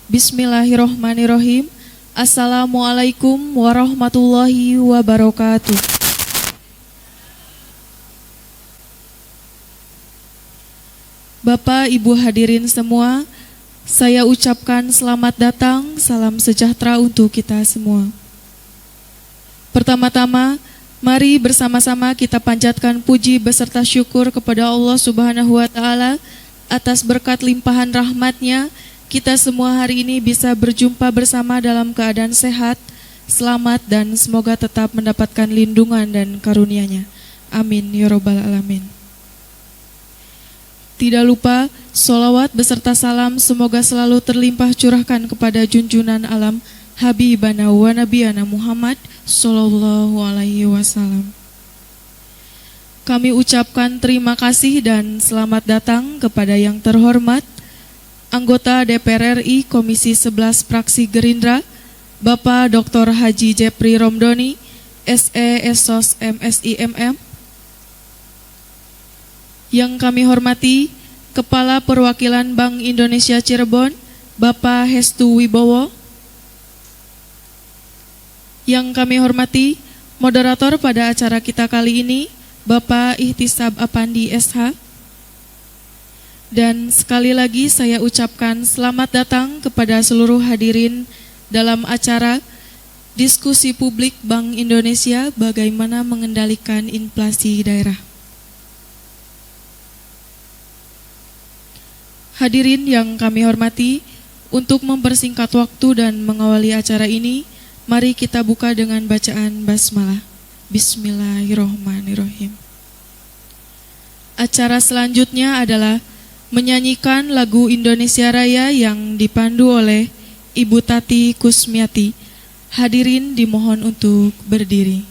Bismillahirrohmanirrohim. Assalamualaikum warahmatullahi wabarakatuh. Bapak, Ibu hadirin semua, saya ucapkan selamat datang, salam sejahtera untuk kita semua. Pertama-tama, mari bersama-sama kita panjatkan puji beserta syukur kepada Allah Subhanahu wa Ta'ala atas berkat limpahan rahmat-Nya. Kita semua hari ini bisa berjumpa bersama dalam keadaan sehat, selamat, dan semoga tetap mendapatkan lindungan dan karunia-Nya. Amin ya Rabbal Alamin. Tidak lupa, sholawat beserta salam semoga selalu terlimpah curahkan kepada junjunan alam Habibana wa Nabiyana Muhammad Sallallahu Alaihi Wasallam. Kami ucapkan terima kasih dan selamat datang kepada yang terhormat Anggota DPR RI Komisi 11 Fraksi Gerindra, Bapak Dr. Haji Jepri Romdoni, SE Esos MSI MM. Yang kami hormati Kepala Perwakilan Bank Indonesia Cirebon, Bapak Hestu Wibowo. Yang kami hormati moderator pada acara kita kali ini, Bapak Ihtisab Apandi SH. Dan sekali lagi saya ucapkan selamat datang kepada seluruh hadirin dalam acara Diskusi Publik Bank Indonesia Bagaimana Mengendalikan Inflasi Daerah. Hadirin yang kami hormati, untuk mempersingkat waktu dan mengawali acara ini, mari kita buka dengan bacaan basmalah. Bismillahirrohmanirrohim. Acara selanjutnya adalah menyanyikan lagu Indonesia Raya yang dipandu oleh Ibu Tati Kusmiati. Hadirin dimohon untuk berdiri.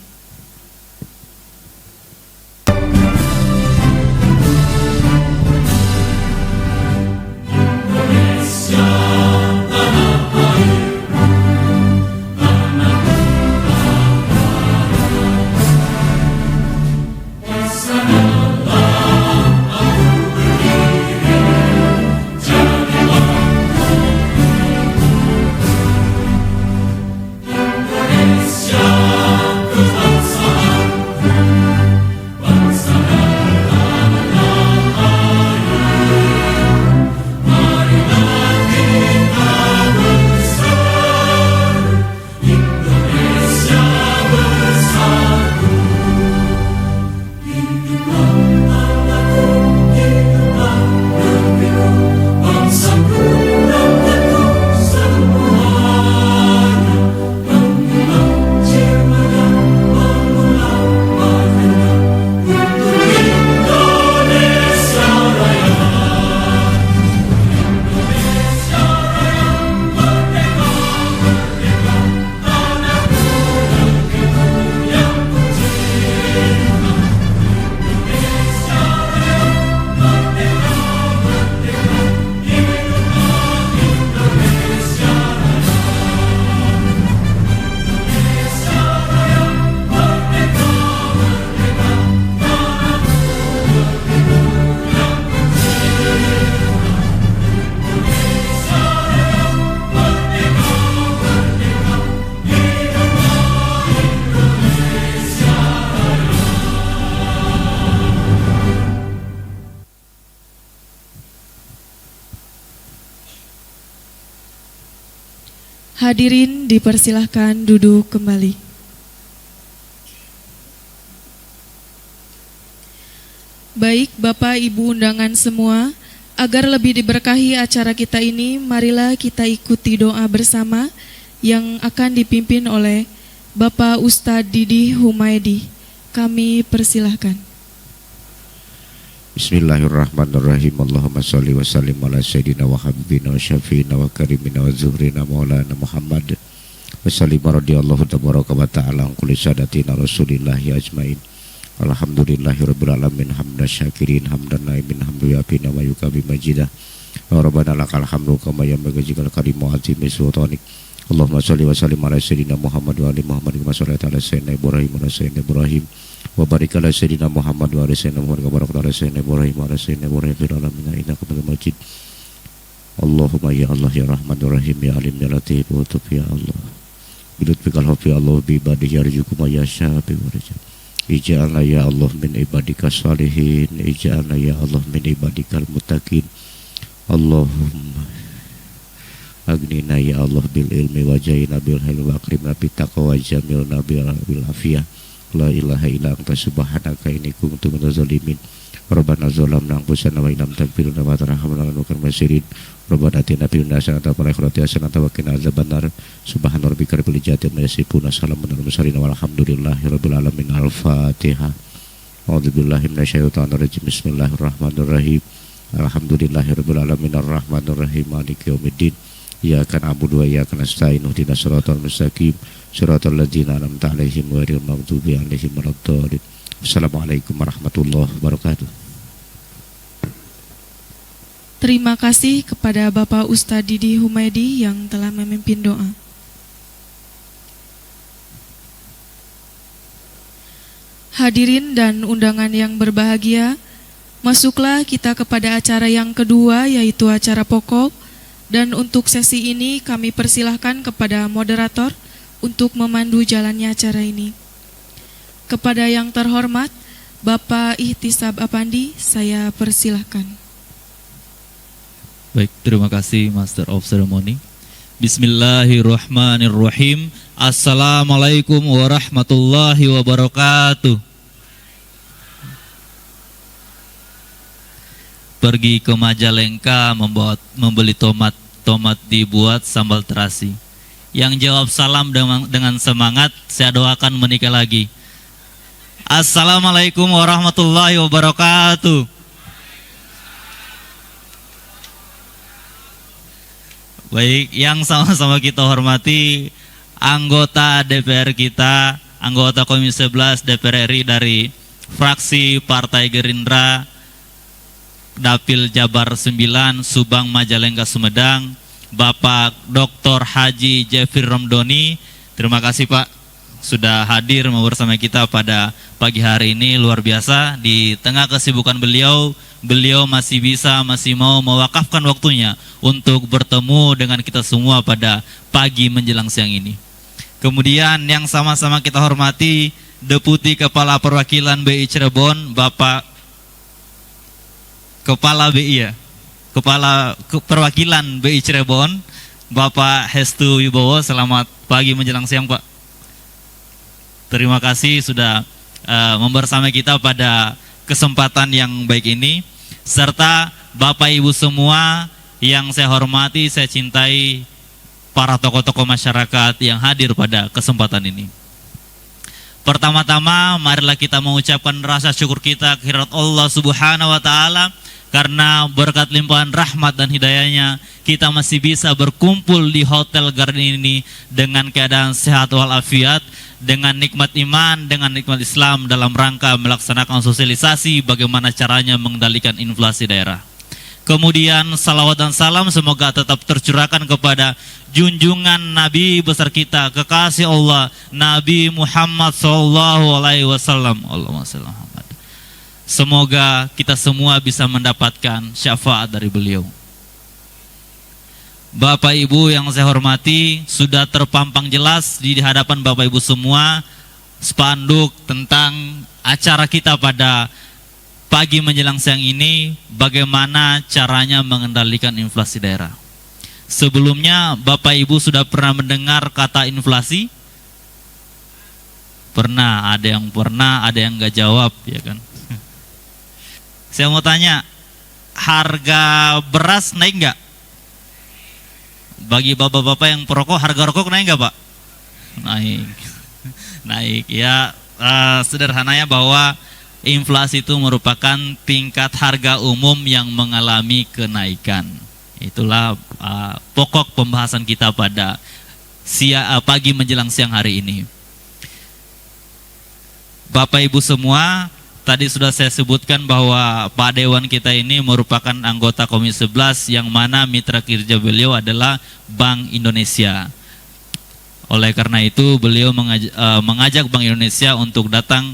Hadirin dipersilahkan duduk kembali. Baik, Bapak Ibu undangan semua, agar lebih diberkahi acara kita ini, marilah kita ikuti doa bersama yang akan dipimpin oleh Bapak Ustadz Didi Humaydi. Kami persilahkan. Bismillahirrahmanirrahim. Allahumma salli wa sallim ala sayyidina wa habibina wa syafi'ina wa karimina wa zuhrina maulana Muhammad wa sallim radiyallahu tabaraka wa ta'ala an kulli sadatina rasulillahi ajmain. Alhamdulillahi rabbil alamin hamdan syakirin hamdan naimin hamdu yafina wa yukabi majidah wa rabbana lakal hamdu kama yanbaghi jikal karimu azimi sultanik. Allahumma salli wa sallim ala sayyidina Muhammad wa ali Muhammad wa salli ala sayyidina Ibrahim wa sayyidina Ibrahim wa barik ala sayyidina Muhammad wa ala sayyidina Muhammad wa barik ala sayyidina Ibrahim wa ala sayyidina Ibrahim fil alamin innaka Hamidum Majid. Allahumma ya Allah ya Rahmanur Rahim ya Alim ya Latif wa Tub ya Allah. Bidutfikal hafi Allah bi ibadihi yarjukum ya syafi wa rajab. Ija'alna ya Allah min ibadika salihin. Ija'alna ya Allah min ibadikal muttaqin. Allahumma agnina ya Allah bil ilmi wa jayna bil hilmi wa akrimna bit taqwa wa jamilna bil afiyah. La ilaha illa anta subhanaka inni kuntu minaz zalimin. Rabbana zalamna anfusana wa illam taghfir lana wa tarhamna lanakunanna minasyirin. Rabbana atina fid dunya hasanatan wa fil akhirati hasanatan wa qina adzabannar. Subhana rabbika rabbil izzati amma yasifun. Salamun alal mursalin walhamdulillahi rabbil alamin. Al-Fatihah. A'udzubillahi minasyaitonir rajim. Bismillahirrahmanirrahim. Alhamdulillahirabbil alamin arrahmanir rahim maliki yaumiddin. Iyyaka na'budu wa iyyaka nasta'in ihdinas siratal mustaqim siratal ladzina an'amta 'alaihim ghairil maghdubi 'alaihim waladdallin. Assalamualaikum warahmatullahi wabarakatuh. Terima kasih kepada Bapak Ustadz Didi Humaydi yang telah memimpin doa. Hadirin dan undangan yang berbahagia, masuklah kita kepada acara yang kedua, yaitu acara pokok. Dan untuk sesi ini kami persilahkan kepada moderator untuk memandu jalannya acara ini. Kepada yang terhormat Bapak Ihtisab Apandi, saya persilahkan. Baik, terima kasih Master of Ceremony. Bismillahirrahmanirrahim. Assalamualaikum warahmatullahi wabarakatuh. Pergi ke Majalengka membeli tomat dibuat sambal terasi. Yang jawab salam dengan semangat, saya doakan menikah lagi. Assalamualaikum warahmatullahi wabarakatuh. Baik, yang sama-sama kita hormati anggota DPR kita, anggota Komisi 11 DPR RI dari fraksi Partai Gerindra Dapil Jabar 9 Subang Majalengka Sumedang, Bapak Dr. Haji Jeffrey Romdoni. Terima kasih Pak sudah hadir bersama kita pada pagi hari ini. Luar biasa, di tengah kesibukan beliau masih mau mewakafkan waktunya untuk bertemu dengan kita semua pada pagi menjelang siang ini. Kemudian yang sama-sama kita hormati Deputi Kepala Perwakilan BI Cirebon, Bapak Kepala BI Kepala Perwakilan BI Cirebon, Bapak Hestu Wibowo. Selamat pagi menjelang siang Pak. Terima kasih sudah membersama kita pada kesempatan yang baik ini. Serta Bapak Ibu semua yang saya hormati, saya cintai, para tokoh-tokoh masyarakat yang hadir pada kesempatan ini. Pertama-tama marilah kita mengucapkan rasa syukur kita kehadirat Allah Subhanahu wa Ta'ala, karena berkat limpahan rahmat dan hidayahnya kita masih bisa berkumpul di Hotel Garden ini dengan keadaan sehat walafiat, dengan nikmat iman, dengan nikmat Islam dalam rangka melaksanakan sosialisasi bagaimana caranya mengendalikan inflasi daerah. Kemudian salawat dan salam semoga tetap tercurahkan kepada junjungan Nabi besar kita, kekasih Allah, Nabi Muhammad SAW. Allahumma shalli ala Muhammad. Semoga kita semua bisa mendapatkan syafaat dari beliau. Bapak Ibu yang saya hormati, sudah terpampang jelas di hadapan Bapak Ibu semua spanduk tentang acara kita pada pagi menjelang siang ini, bagaimana caranya mengendalikan inflasi daerah. Sebelumnya Bapak Ibu sudah pernah mendengar kata inflasi? Pernah, ada yang nggak jawab, ya kan? Saya mau tanya, harga beras naik nggak? Bagi bapak-bapak yang perokok, harga rokok naik nggak Pak? Naik ya. Sederhananya bahwa inflasi itu merupakan tingkat harga umum yang mengalami kenaikan. Itulah pokok pembahasan kita pada pagi menjelang siang hari ini. Bapak Ibu semua, tadi sudah saya sebutkan bahwa Pak Dewan kita ini merupakan anggota Komisi 11 yang mana mitra kerja beliau adalah Bank Indonesia. Oleh karena itu beliau mengajak Bank Indonesia untuk datang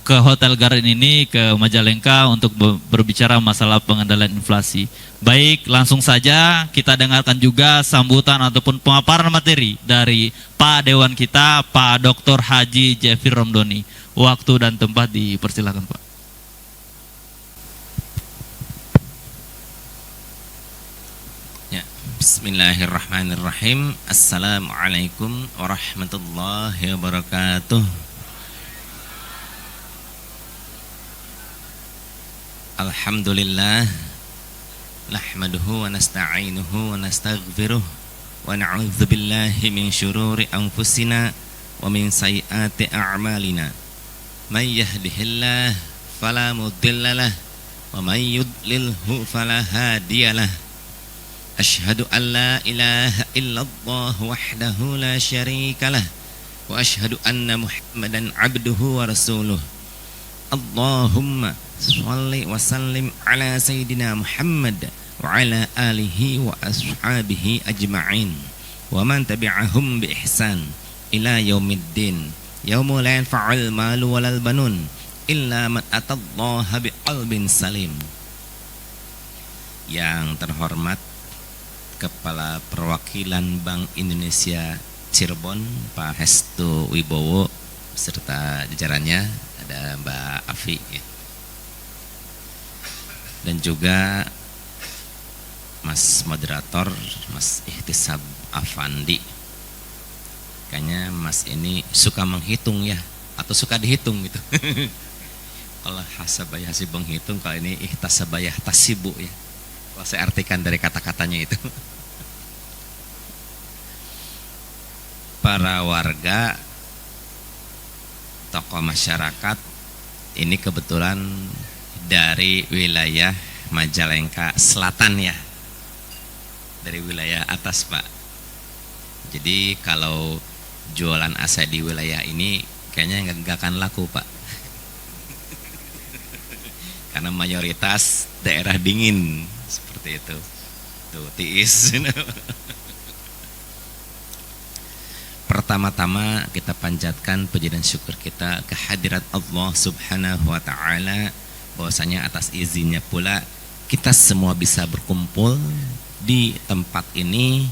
ke Hotel Garden ini, ke Majalengka untuk berbicara masalah pengendalian inflasi. Baik, langsung saja kita dengarkan juga sambutan ataupun pemaparan materi dari Pak Dewan kita, Pak Dr. Haji Jeffrey Romdoni. Waktu dan tempat dipersilakan, Pak. Ya, Bismillahirrahmanirrahim. Assalamualaikum warahmatullahi wabarakatuh. Alhamdulillah, nahmaduhu wa nasta'inuhu wa nastaghfiruh wa na'udzu billahi min syururi anfusina wa min sayyiati a'malina. May yahdihillahu fala mudhillalah wa may yudlilhu fala hadiyalah. Asyhadu an la ilaha illallah wahdahu la syarikalah wa asyhadu anna Muhammadan abduhu wa rasuluh. Allahumma sholli wa sallim ala sayyidina Muhammad wa ala alihi wa ashabihi ajma'in wa man tabi'ahum bi ihsan ila yaumiddin yaumul la yanfa'ul malu walal banun illa man atallaha biqalbin salim. Yang terhormat Kepala Perwakilan Bank Indonesia Cirebon, Pak Hestu Wibowo beserta jajarannya, ada Mbak Afi ya. Dan juga Mas Moderator, Mas Ihtisab Afandi. Kayaknya Mas ini suka menghitung ya, atau suka dihitung gitu. Kalau hasabayah hasib menghitung, kalau ini ihtasabayah tasibu ya. Kalau saya artikan dari kata-katanya itu. Para warga, tokoh masyarakat, ini kebetulan dari wilayah Majalengka Selatan ya, dari wilayah atas Pak. Jadi kalau jualan AC di wilayah ini kayaknya nggak akan laku Pak, karena mayoritas daerah dingin seperti itu. Tuh tiis. Pertama-tama kita panjatkan puji dan syukur kita kehadirat Allah Subhanahu wa Ta'ala, bahwasanya atas izinnya pula kita semua bisa berkumpul di tempat ini,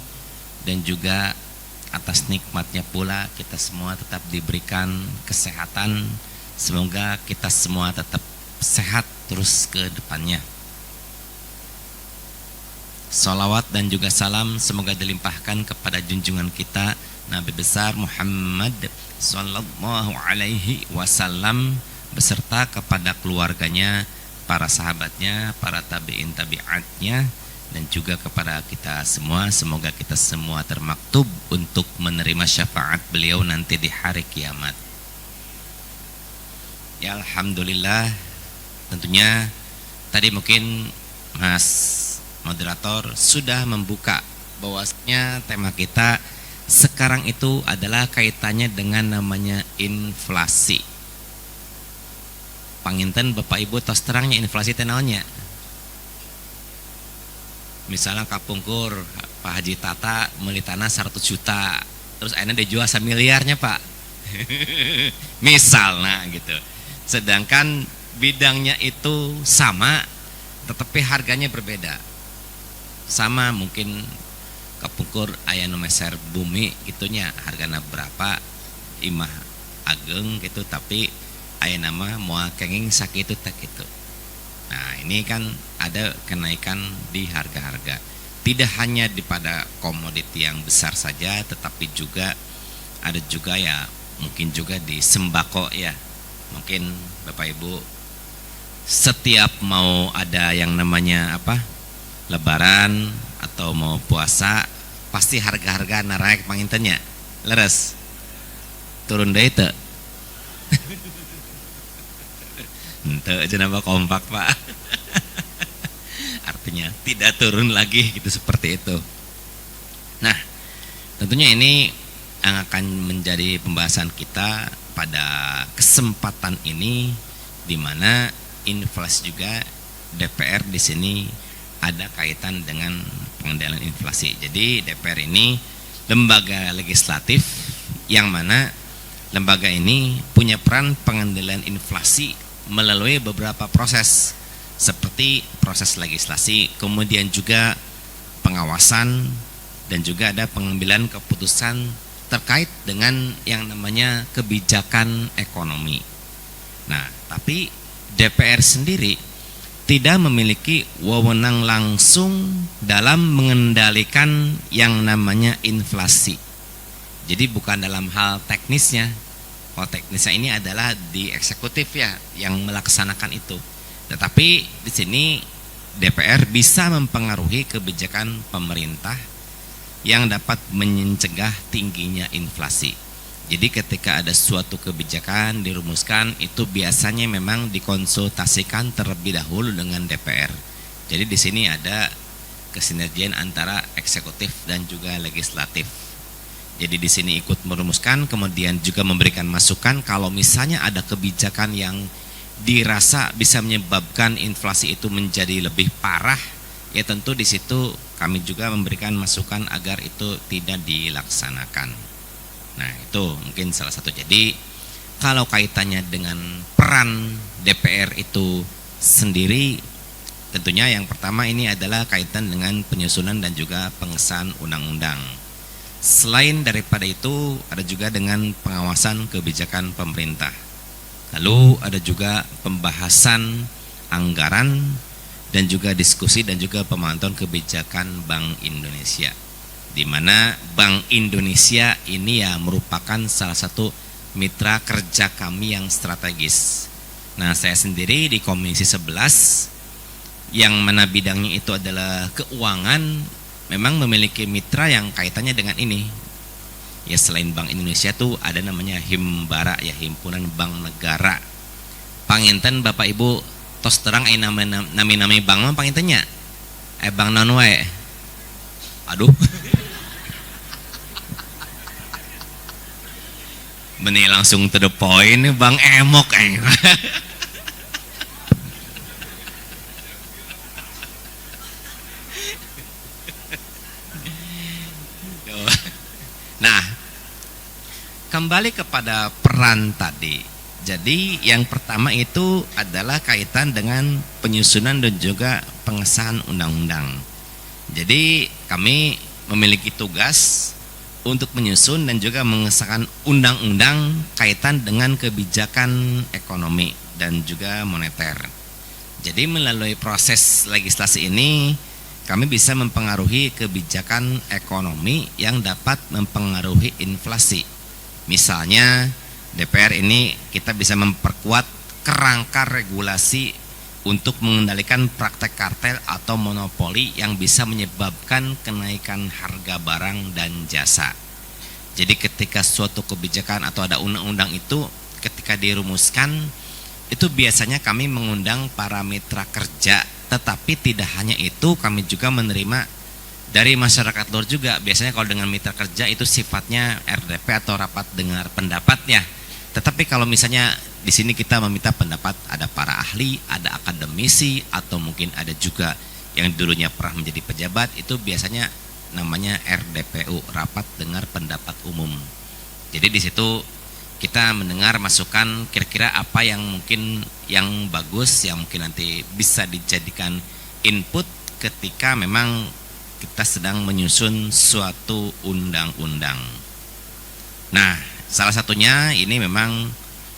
dan juga atas nikmatnya pula kita semua tetap diberikan kesehatan. Semoga kita semua tetap sehat terus ke depannya. Salawat dan juga salam semoga dilimpahkan kepada junjungan kita Nabi besar Muhammad sallallahu alaihi wasallam beserta kepada keluarganya, para sahabatnya, para tabi'in tabi'atnya, dan juga kepada kita semua. Semoga kita semua termaktub untuk menerima syafaat beliau nanti di hari kiamat. Ya Alhamdulillah, tentunya tadi mungkin Mas Moderator sudah membuka bahwasanya tema kita sekarang itu adalah kaitannya dengan namanya inflasi. Panginten Bapak Ibu tos terangnya inflasi tenaunya. Misalnya kapungkur Pak Haji Tata beli tanah 100 juta, terus akhirnya dijual 1 miliarnya Pak. Misalnya gitu. Sedangkan bidangnya itu sama, tetapi harganya berbeda. Sama mungkin kapungkur aya nu meser bumi gitunya hargana berapa imah ageng gitu, tapi aya nama moal kenging sakitu tak gitu. Nah ini kan ada kenaikan di harga-harga, tidak hanya di pada komoditi yang besar saja, tetapi juga ada juga ya mungkin juga di sembako ya. Mungkin Bapak Ibu setiap mau ada yang namanya apa Lebaran atau mau puasa, pasti harga-harga naik pangintennya leres turun deh itu. Ente aja nama kompak Pak. Artinya tidak turun lagi gitu, seperti itu. Nah tentunya ini yang akan menjadi pembahasan kita pada kesempatan ini, di mana inflasi juga DPR di sini ada kaitan dengan pengendalian inflasi. Jadi DPR ini lembaga legislatif yang mana lembaga ini punya peran pengendalian inflasi melalui beberapa proses seperti proses legislasi, kemudian juga pengawasan, dan juga ada pengambilan keputusan terkait dengan yang namanya kebijakan ekonomi. Nah, tapi DPR sendiri tidak memiliki wewenang langsung dalam mengendalikan yang namanya inflasi. Jadi bukan dalam hal teknisnya. Kalau teknisnya ini adalah di eksekutif ya yang melaksanakan itu. Tetapi di sini DPR bisa mempengaruhi kebijakan pemerintah yang dapat mencegah tingginya inflasi. Jadi ketika ada suatu kebijakan dirumuskan, itu biasanya memang dikonsultasikan terlebih dahulu dengan DPR. Jadi di sini ada kesinergian antara eksekutif dan juga legislatif. Jadi di sini ikut merumuskan, kemudian juga memberikan masukan kalau misalnya ada kebijakan yang dirasa bisa menyebabkan inflasi itu menjadi lebih parah, ya tentu di situ kami juga memberikan masukan agar itu tidak dilaksanakan. Nah, itu mungkin salah satu. Jadi kalau kaitannya dengan peran DPR itu sendiri, tentunya yang pertama ini adalah kaitan dengan penyusunan dan juga pengesahan undang-undang. Selain daripada itu, ada juga dengan pengawasan kebijakan pemerintah. Lalu ada juga pembahasan anggaran dan juga diskusi dan juga pemantauan kebijakan Bank Indonesia, di mana Bank Indonesia ini ya merupakan salah satu mitra kerja kami yang strategis. Nah, saya sendiri di Komisi 11 yang mana bidangnya itu adalah keuangan, memang memiliki mitra yang kaitannya dengan ini. Ya, selain Bank Indonesia tuh ada namanya Himbara, ya Himpunan Bank Negara. Panginten Bapak Ibu tos terang nami bank mah pangintennya bank non wae. Aduh. Meni langsung to the point, Bang Emok Nah, kembali kepada peran tadi. Jadi yang pertama itu adalah kaitan dengan penyusunan dan juga pengesahan undang-undang. Jadi kami memiliki tugas untuk menyusun dan juga mengesahkan undang-undang kaitan dengan kebijakan ekonomi dan juga moneter. Jadi melalui proses legislasi ini kami bisa mempengaruhi kebijakan ekonomi yang dapat mempengaruhi inflasi. Misalnya DPR ini kita bisa memperkuat kerangka regulasi untuk mengendalikan praktek kartel atau monopoli yang bisa menyebabkan kenaikan harga barang dan jasa. Jadi ketika suatu kebijakan atau ada undang-undang itu ketika dirumuskan, itu biasanya kami mengundang para mitra kerja, tetapi tidak hanya itu, kami juga menerima dari masyarakat luar juga. Biasanya kalau dengan mitra kerja itu sifatnya RDP atau rapat dengar pendapatnya. Tetapi kalau misalnya di sini kita meminta pendapat, ada para ahli, ada akademisi, atau mungkin ada juga yang dulunya pernah menjadi pejabat, itu biasanya namanya RDPU, rapat dengar pendapat umum. Jadi di situ kita mendengar masukan kira-kira apa yang mungkin yang bagus, yang mungkin nanti bisa dijadikan input ketika memang kita sedang menyusun suatu undang-undang. Nah, salah satunya ini memang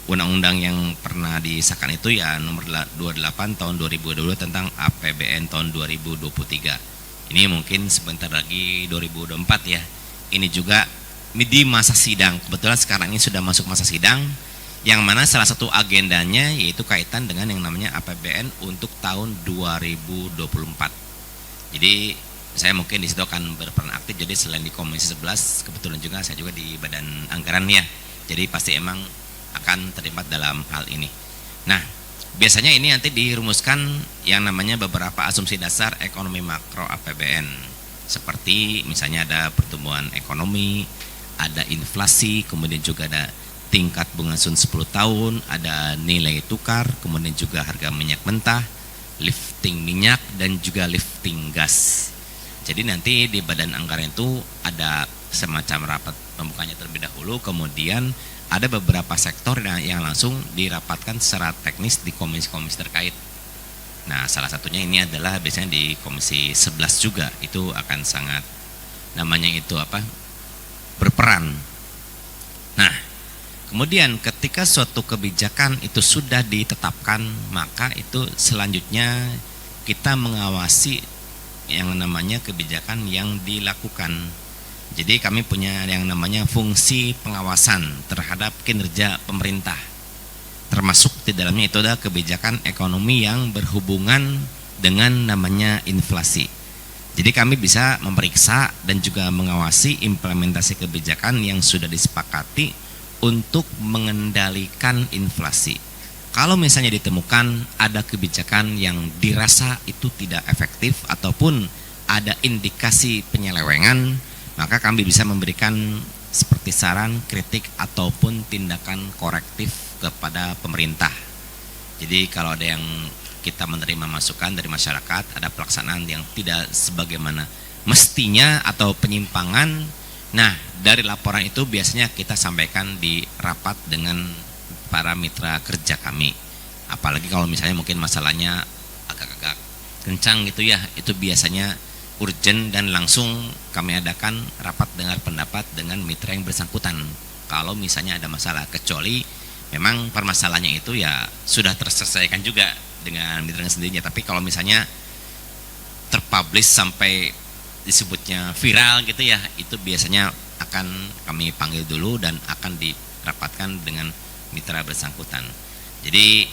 undang-undang yang pernah disahkan itu ya nomor 28 tahun 2022 tentang APBN tahun 2023. Ini mungkin sebentar lagi 2024 ya. Ini juga di masa sidang. Kebetulan sekarang ini sudah masuk masa sidang, yang mana salah satu agendanya yaitu kaitan dengan yang namanya APBN untuk tahun 2024. Jadi saya mungkin di situ akan berperan aktif. Jadi selain di Komisi 11, kebetulan juga saya juga di Badan Anggaran ya. Jadi pasti emang akan terlibat dalam hal ini. Nah, biasanya ini nanti dirumuskan yang namanya beberapa asumsi dasar ekonomi makro APBN. Seperti misalnya ada pertumbuhan ekonomi, ada inflasi, kemudian juga ada tingkat bunga sun 10 tahun, ada nilai tukar, kemudian juga harga minyak mentah, lifting minyak, dan juga lifting gas. Jadi nanti di Badan Anggaran itu ada semacam rapat pembukanya terlebih dahulu, kemudian ada beberapa sektor yang langsung dirapatkan secara teknis di komisi-komisi terkait. Nah, salah satunya ini adalah biasanya di komisi 11 juga, itu akan sangat namanya itu apa? Berperan. Nah, kemudian ketika suatu kebijakan itu sudah ditetapkan, maka itu selanjutnya kita mengawasi yang namanya kebijakan yang dilakukan. Jadi kami punya yang namanya fungsi pengawasan terhadap kinerja pemerintah. Termasuk di dalamnya itu adalah kebijakan ekonomi yang berhubungan dengan namanya inflasi. Jadi kami bisa memeriksa dan juga mengawasi implementasi kebijakan yang sudah disepakati untuk mengendalikan inflasi. Kalau misalnya ditemukan ada kebijakan yang dirasa itu tidak efektif ataupun ada indikasi penyelewengan, maka kami bisa memberikan seperti saran, kritik ataupun tindakan korektif kepada pemerintah. Jadi kalau ada yang kita menerima masukan dari masyarakat, ada pelaksanaan yang tidak sebagaimana mestinya atau penyimpangan, nah dari laporan itu biasanya kita sampaikan di rapat dengan para mitra kerja kami. Apalagi kalau misalnya mungkin masalahnya agak-agak kencang gitu ya, itu biasanya urgent dan langsung kami adakan rapat dengar pendapat dengan mitra yang bersangkutan kalau misalnya ada masalah, kecuali memang permasalahannya itu ya sudah terselesaikan juga dengan mitra sendirinya. Tapi kalau misalnya terpublish sampai disebutnya viral gitu ya, itu biasanya akan kami panggil dulu dan akan dirapatkan dengan mitra bersangkutan. Jadi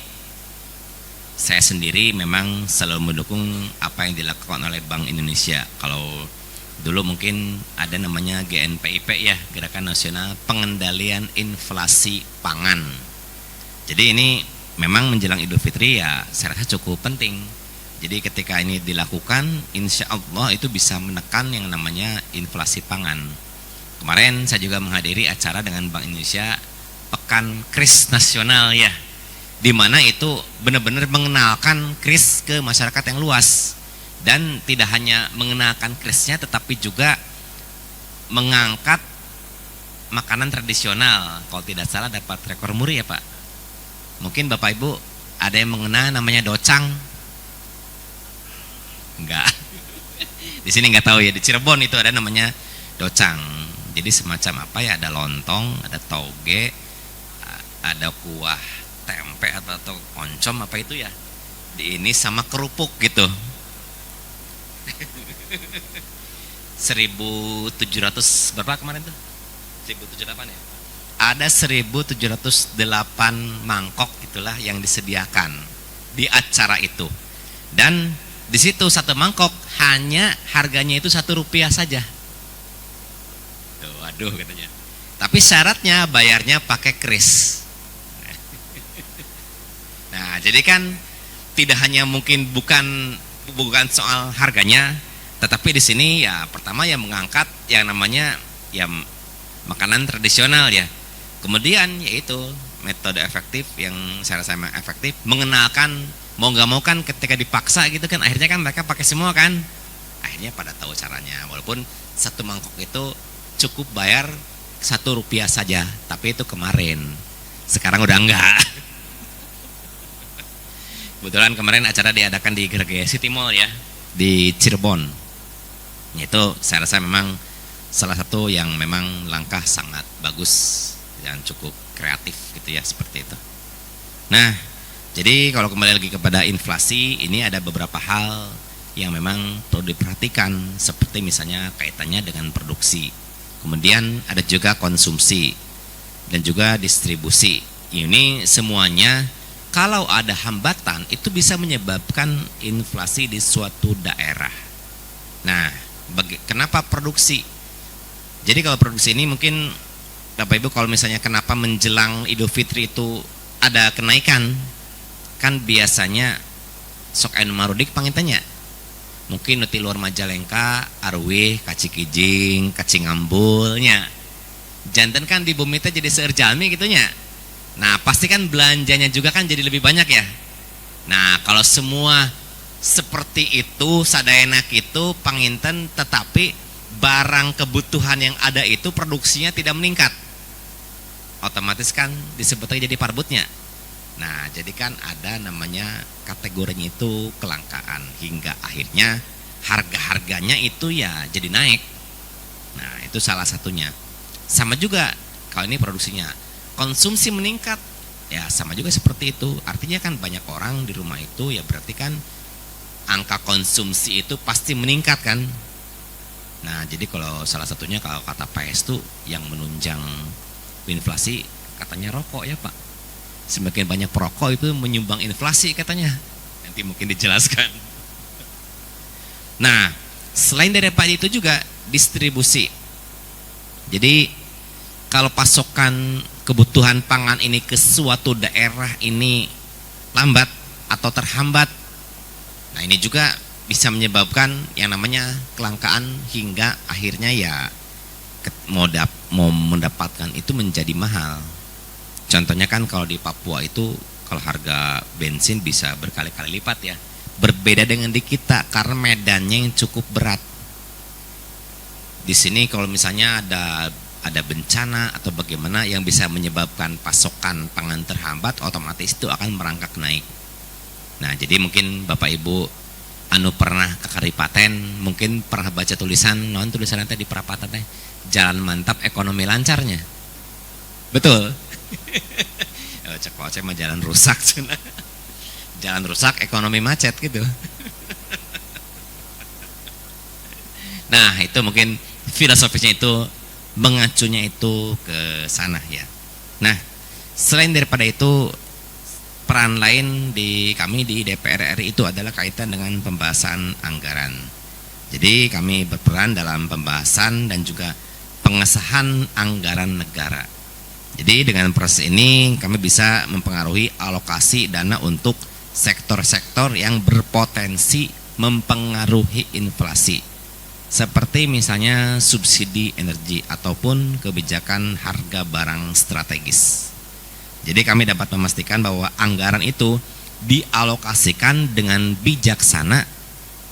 saya sendiri memang selalu mendukung apa yang dilakukan oleh Bank Indonesia. Kalau dulu mungkin ada namanya GNPIP ya, Gerakan Nasional Pengendalian Inflasi Pangan. Jadi ini memang menjelang Idul Fitri ya saya rasa cukup penting. Jadi ketika ini dilakukan, insya Allah itu bisa menekan yang namanya inflasi pangan. Kemarin saya juga menghadiri acara dengan Bank Indonesia Pekan Kris Nasional ya, di mana itu benar-benar mengenalkan kris ke masyarakat yang luas, dan tidak hanya mengenalkan krisnya tetapi juga mengangkat makanan tradisional. Kalau tidak salah dapat rekor muri ya Pak. Mungkin Bapak Ibu ada yang mengenal namanya docang? Enggak. Di sini enggak tahu ya. Di Cirebon itu ada namanya docang. Jadi semacam apa ya, ada lontong, ada toge, ada kuah tempe atau oncom apa itu ya, di ini sama kerupuk gitu. 1.700 berapa kemarin tuh? 1.708 ya? Ada 1.708 mangkok itulah yang disediakan di acara itu. Dan di situ satu mangkok hanya harganya itu Rp1 saja. Tuh, aduh katanya. Tapi syaratnya bayarnya pakai kris. Nah, jadi kan tidak hanya mungkin bukan soal harganya, tetapi di sini ya pertama yang mengangkat yang namanya ya makanan tradisional ya. Kemudian yaitu metode efektif yang saya rasa efektif, mengenalkan mau nggak mau kan ketika dipaksa gitu kan akhirnya kan mereka pakai semua kan. Akhirnya pada tahu caranya, walaupun satu mangkok itu cukup bayar Rp1 saja, tapi itu kemarin. Sekarang udah enggak. Kebetulan kemarin acara diadakan di Gergaya City Mall ya, di Cirebon. Itu saya rasa memang salah satu yang memang langkah sangat bagus dan cukup kreatif gitu ya, seperti itu. Nah, jadi kalau kembali lagi kepada inflasi, ini ada beberapa hal yang memang perlu diperhatikan, seperti misalnya kaitannya dengan produksi. Kemudian ada juga konsumsi dan juga distribusi. Ini semuanya kalau ada hambatan itu bisa menyebabkan inflasi di suatu daerah. Nah, kenapa produksi? Jadi kalau produksi ini mungkin Bapak Ibu kalau misalnya kenapa menjelang Idul Fitri itu ada kenaikan, kan biasanya sok anu marudik pangintennya. Mungkin nuti luar Majalengka, arwih, kacikijing, kacingambulnya. Jantan kan di bumi teh jadi seueur jalmi gitunya. Nah, pasti kan belanjanya juga kan jadi lebih banyak ya. Nah, kalau semua seperti itu, sadayana itu panginten tetapi barang kebutuhan yang ada itu produksinya tidak meningkat, otomatis kan disebutnya jadi parbutnya. Nah, jadi kan ada namanya kategorinya itu kelangkaan, hingga akhirnya harga-harganya itu ya jadi naik. Nah, itu salah satunya. Sama juga kalau ini produksinya, konsumsi meningkat, ya sama juga seperti itu. Artinya kan banyak orang di rumah itu, ya berarti kan angka konsumsi itu pasti meningkat kan. Nah, jadi kalau salah satunya kalau kata Pak Hestu yang menunjang inflasi katanya rokok ya Pak. Semakin banyak perokok itu menyumbang inflasi katanya. Nanti mungkin dijelaskan. Nah, selain daripada itu juga distribusi. Jadi kalau pasokan kebutuhan pangan ini ke suatu daerah ini lambat atau terhambat, nah ini juga bisa menyebabkan yang namanya kelangkaan, hingga akhirnya ya mau mendapatkan itu menjadi mahal. Contohnya kan kalau di Papua itu kalau harga bensin bisa berkali-kali lipat ya. Berbeda dengan di kita karena medannya yang cukup berat. Di sini kalau misalnya ada bencana atau bagaimana yang bisa menyebabkan pasokan pangan terhambat, otomatis itu akan merangkak naik. Nah, jadi mungkin Bapak Ibu pernah ke Karipaten, mungkin pernah baca tulisan nanti di perapatan teh, jalan mantap ekonomi lancarnya. Betul. Cek saya mah jalan rusak cina. Jalan rusak ekonomi macet gitu. Nah, itu mungkin filosofisnya itu mengacunya itu ke sana ya. Nah, selain daripada itu, peran lain di kami di DPR RI itu adalah kaitan dengan pembahasan anggaran. Jadi kami berperan dalam pembahasan dan juga pengesahan anggaran negara. Jadi dengan proses ini kami bisa mempengaruhi alokasi dana untuk sektor-sektor yang berpotensi mempengaruhi inflasi, seperti misalnya subsidi energi ataupun kebijakan harga barang strategis. Jadi kami dapat memastikan bahwa anggaran itu dialokasikan dengan bijaksana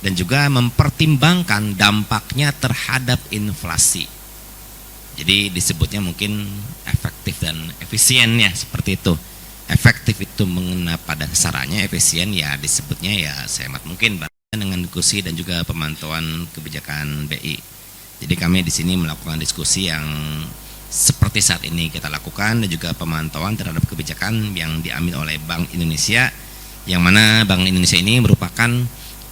dan juga mempertimbangkan dampaknya terhadap inflasi. Jadi disebutnya mungkin efektif dan efisien ya, seperti itu. Efektif itu mengena pada sasarannya, efisien ya disebutnya ya sehemat mungkin dengan diskusi dan juga pemantauan kebijakan BI. Jadi kami di sini melakukan diskusi yang seperti saat ini kita lakukan dan juga pemantauan terhadap kebijakan yang diambil oleh Bank Indonesia, yang mana Bank Indonesia ini merupakan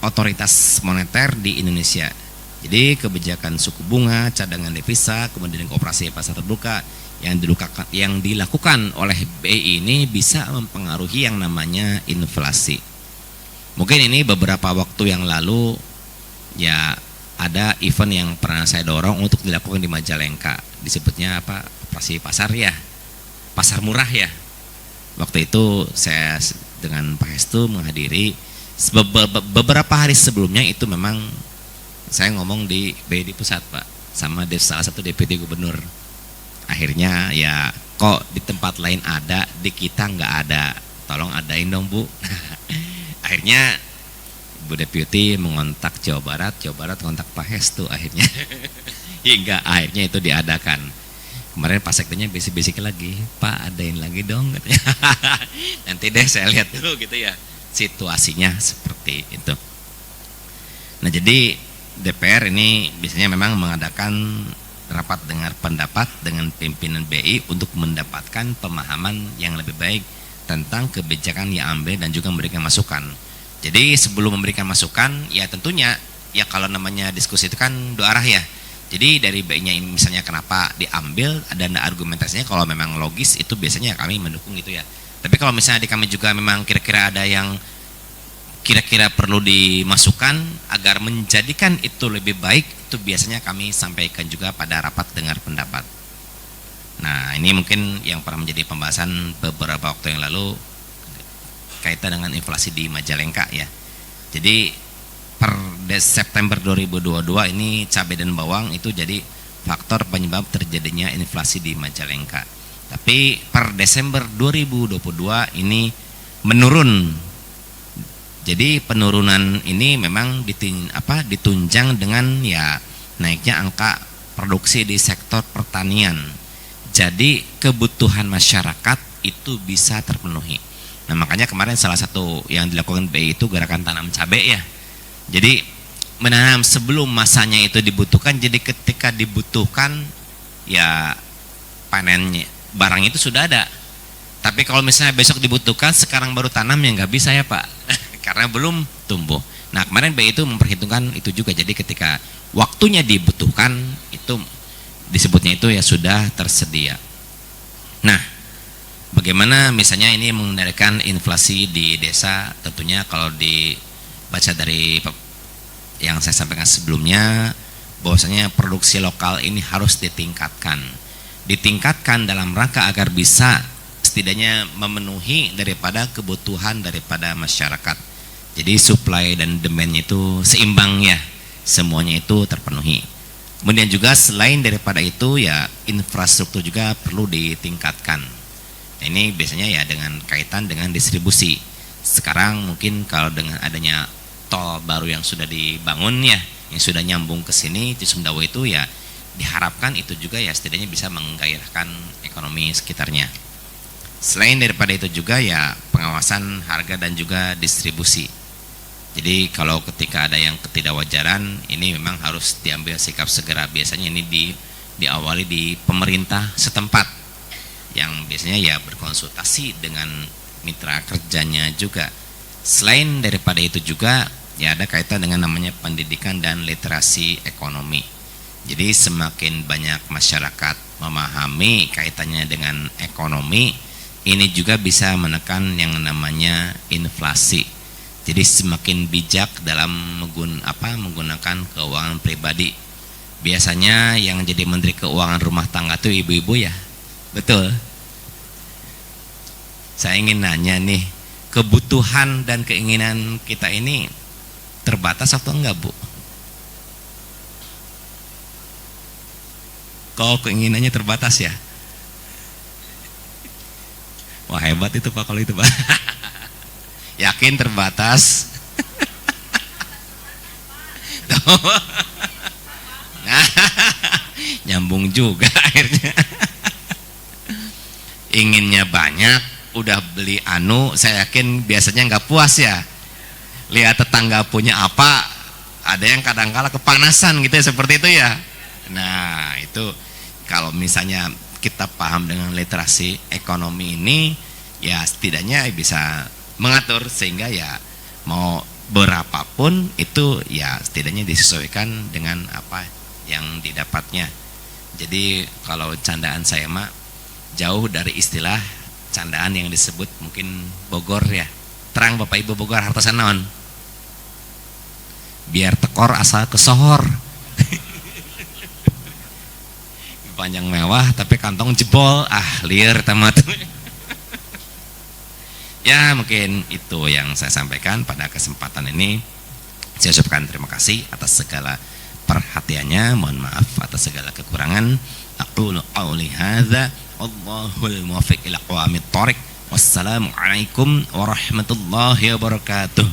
otoritas moneter di Indonesia. Jadi kebijakan suku bunga, cadangan devisa, kemudian operasi pasar terbuka yang dilakukan oleh BI ini bisa mempengaruhi yang namanya inflasi. Mungkin ini beberapa waktu yang lalu ya ada event yang pernah saya dorong untuk dilakukan di Majalengka, disebutnya apa, operasi pasar ya, pasar murah ya. Waktu itu saya dengan Pak Hestu menghadiri. Beberapa hari sebelumnya itu memang saya ngomong di BI pusat Pak, sama salah satu DPD gubernur. Akhirnya ya kok di tempat lain ada, di kita nggak ada, tolong adain dong Bu. Akhirnya Bu Deputi mengontak Jawa Barat kontak Pak Hestu akhirnya. Hingga akhirnya itu diadakan. Kemarin Pak Sekdenya bisik-bisik lagi, Pak adain lagi dong katanya. Nanti deh saya lihat dulu gitu ya, situasinya seperti itu. Nah, jadi DPR ini biasanya memang mengadakan rapat dengar pendapat dengan pimpinan BI untuk mendapatkan pemahaman yang lebih baik tentang kebijakan yang ambil dan juga memberikan masukan. Jadi sebelum memberikan masukan, ya tentunya ya kalau namanya diskusi itu kan dua arah ya. Jadi dari BI-nya ini misalnya kenapa diambil, dan argumentasinya kalau memang logis itu biasanya kami mendukung gitu ya. Tapi kalau misalnya di kami juga memang kira-kira ada yang kira-kira perlu dimasukkan agar menjadikan itu lebih baik, itu biasanya kami sampaikan juga pada rapat dengar pendapat. Nah, ini mungkin yang pernah menjadi pembahasan beberapa waktu yang lalu kaitan dengan inflasi di Majalengka ya. Jadi per September 2022 ini cabai dan bawang itu jadi faktor penyebab terjadinya inflasi di Majalengka. Tapi per Desember 2022 ini menurun. Jadi penurunan ini memang ditunjang dengan ya naiknya angka produksi di sektor pertanian. Jadi kebutuhan masyarakat itu bisa terpenuhi. Nah makanya kemarin salah satu yang dilakukan BI itu gerakan tanam cabai ya. Jadi menanam sebelum masanya itu dibutuhkan, jadi ketika dibutuhkan ya panennya barang itu sudah ada. Tapi kalau misalnya besok dibutuhkan sekarang baru tanam ya nggak bisa ya Pak, karena belum tumbuh. Nah kemarin BI itu memperhitungkan itu juga, jadi ketika waktunya dibutuhkan itu disebutnya itu ya sudah tersedia. Nah bagaimana misalnya ini mengendalikan inflasi di desa? Tentunya kalau dibaca dari yang saya sampaikan sebelumnya, bahwasanya produksi lokal ini harus ditingkatkan dalam rangka agar bisa setidaknya memenuhi daripada kebutuhan daripada masyarakat. Jadi supply dan demand itu seimbang ya, semuanya itu terpenuhi. Kemudian juga selain daripada itu ya infrastruktur juga perlu ditingkatkan. Nah, ini biasanya ya dengan kaitan dengan distribusi. Sekarang mungkin kalau dengan adanya tol baru yang sudah dibangun ya, yang sudah nyambung ke sini di Sumdawa itu ya diharapkan itu juga ya setidaknya bisa menggairahkan ekonomi sekitarnya. Selain daripada itu juga ya pengawasan harga dan juga distribusi. Jadi kalau ketika ada yang ketidakwajaran ini memang harus diambil sikap segera. Biasanya ini diawali di pemerintah setempat yang biasanya ya berkonsultasi dengan mitra kerjanya juga. Selain daripada itu juga ya ada kaitan dengan namanya pendidikan dan literasi ekonomi. Jadi semakin banyak masyarakat memahami kaitannya dengan ekonomi, ini juga bisa menekan yang namanya inflasi. Jadi semakin bijak dalam menggunakan keuangan pribadi. Biasanya yang jadi menteri keuangan rumah tangga itu ibu-ibu ya, betul. Saya ingin nanya nih, kebutuhan dan keinginan kita ini terbatas atau enggak Bu? Kok keinginannya terbatas ya? Wah hebat itu Pak kalau itu Pak. Yakin terbatas? Nah, nyambung juga akhirnya. Inginnya banyak, udah beli saya yakin biasanya nggak puas ya. Lihat tetangga punya apa, ada yang kadang-kala kepanasan gitu ya, seperti itu ya. Nah itu kalau misalnya kita paham dengan literasi ekonomi ini, ya setidaknya bisa mengatur sehingga ya mau berapapun itu ya setidaknya disesuaikan dengan apa yang didapatnya. Jadi kalau candaan saya mah jauh dari istilah candaan yang disebut mungkin Bogor ya. Terang Bapak Ibu Bogor hartosan naon? Biar tekor asal kesohor. Panjang mewah tapi kantong jebol, liar tamat. Ya mungkin itu yang saya sampaikan pada kesempatan ini. Saya ucapkan terima kasih atas segala perhatiannya. Mohon maaf atas segala kekurangan. Aqulu qawli hadza wallahul muwaffiq ila aqwamit thoriq. Wassalamualaikum warahmatullahi wabarakatuh.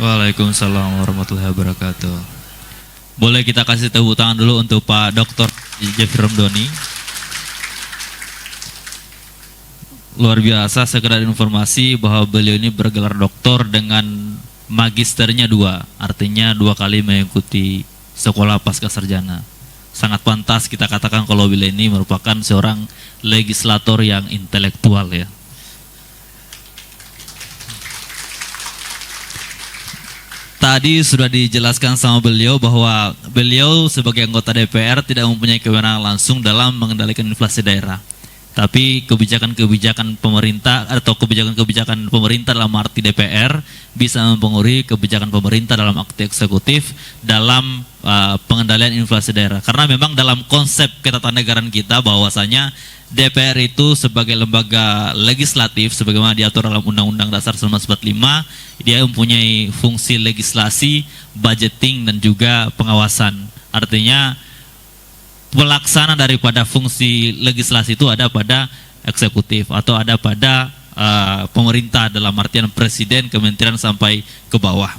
Waalaikumsalam warahmatullahi wabarakatuh. Boleh kita kasih tepuk tangan dulu untuk Pak Dr. Jeffrey Ramdhani. Luar biasa, sekedar informasi bahwa beliau ini bergelar doktor dengan magisternya 2, artinya 2 kali mengikuti sekolah pasca sarjana. Sangat pantas kita katakan kalau beliau ini merupakan seorang legislator yang intelektual ya. Tadi sudah dijelaskan sama beliau bahwa beliau sebagai anggota DPR tidak mempunyai kewenangan langsung dalam mengendalikan inflasi daerah. Tapi kebijakan-kebijakan pemerintah atau kebijakan-kebijakan pemerintah dalam arti DPR bisa mempengaruhi kebijakan pemerintah dalam akte eksekutif dalam pengendalian inflasi daerah. Karena memang dalam konsep ketatanegaraan kita bahwasanya DPR itu sebagai lembaga legislatif sebagaimana diatur dalam Undang-Undang Dasar 1945, dia mempunyai fungsi legislasi, budgeting dan juga pengawasan. Artinya pelaksana daripada fungsi legislasi itu ada pada eksekutif atau ada pada pemerintah dalam artian presiden, kementerian sampai ke bawah.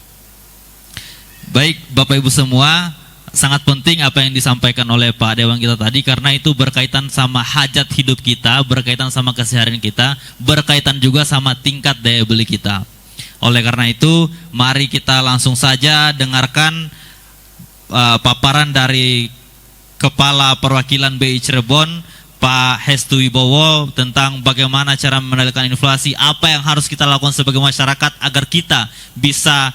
Baik Bapak Ibu semua, sangat penting apa yang disampaikan oleh Pak Dewan kita tadi, karena itu berkaitan sama hajat hidup kita, berkaitan sama keseharian kita, berkaitan juga sama tingkat daya beli kita. Oleh karena itu, mari kita langsung saja dengarkan paparan dari Kepala Perwakilan BI Cirebon, Pak Hestu Wibowo, tentang bagaimana cara mengendalikan inflasi, apa yang harus kita lakukan sebagai masyarakat agar kita bisa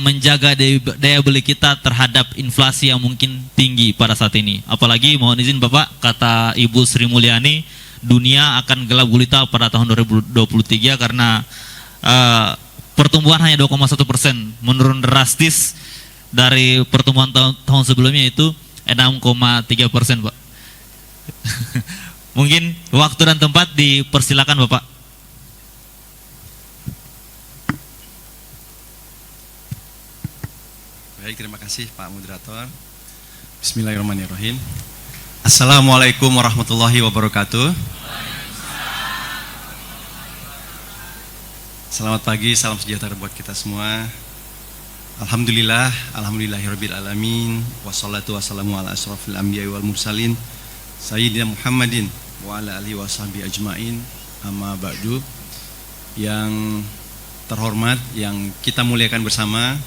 menjaga daya beli kita terhadap inflasi yang mungkin tinggi pada saat ini. Apalagi mohon izin Bapak, kata Ibu Sri Mulyani, dunia akan gelap gulita pada tahun 2023 karena pertumbuhan hanya 2,1%, menurun drastis dari pertumbuhan tahun sebelumnya itu 6,3%, Pak. Mungkin waktu dan tempat dipersilakan Bapak. Baik, terima kasih Pak Moderator. Bismillahirrahmanirrahim. Assalamualaikum warahmatullahi wabarakatuh. Selamat pagi, salam sejahtera buat kita semua. Alhamdulillahirabbil alamin, wassalatu wassalamu ala asrofil anbiya'i wal mursalin Sayyidina Muhammadin wa ala alihi washabihi ajmain, amma ba'du. Yang terhormat, yang kita muliakan bersama,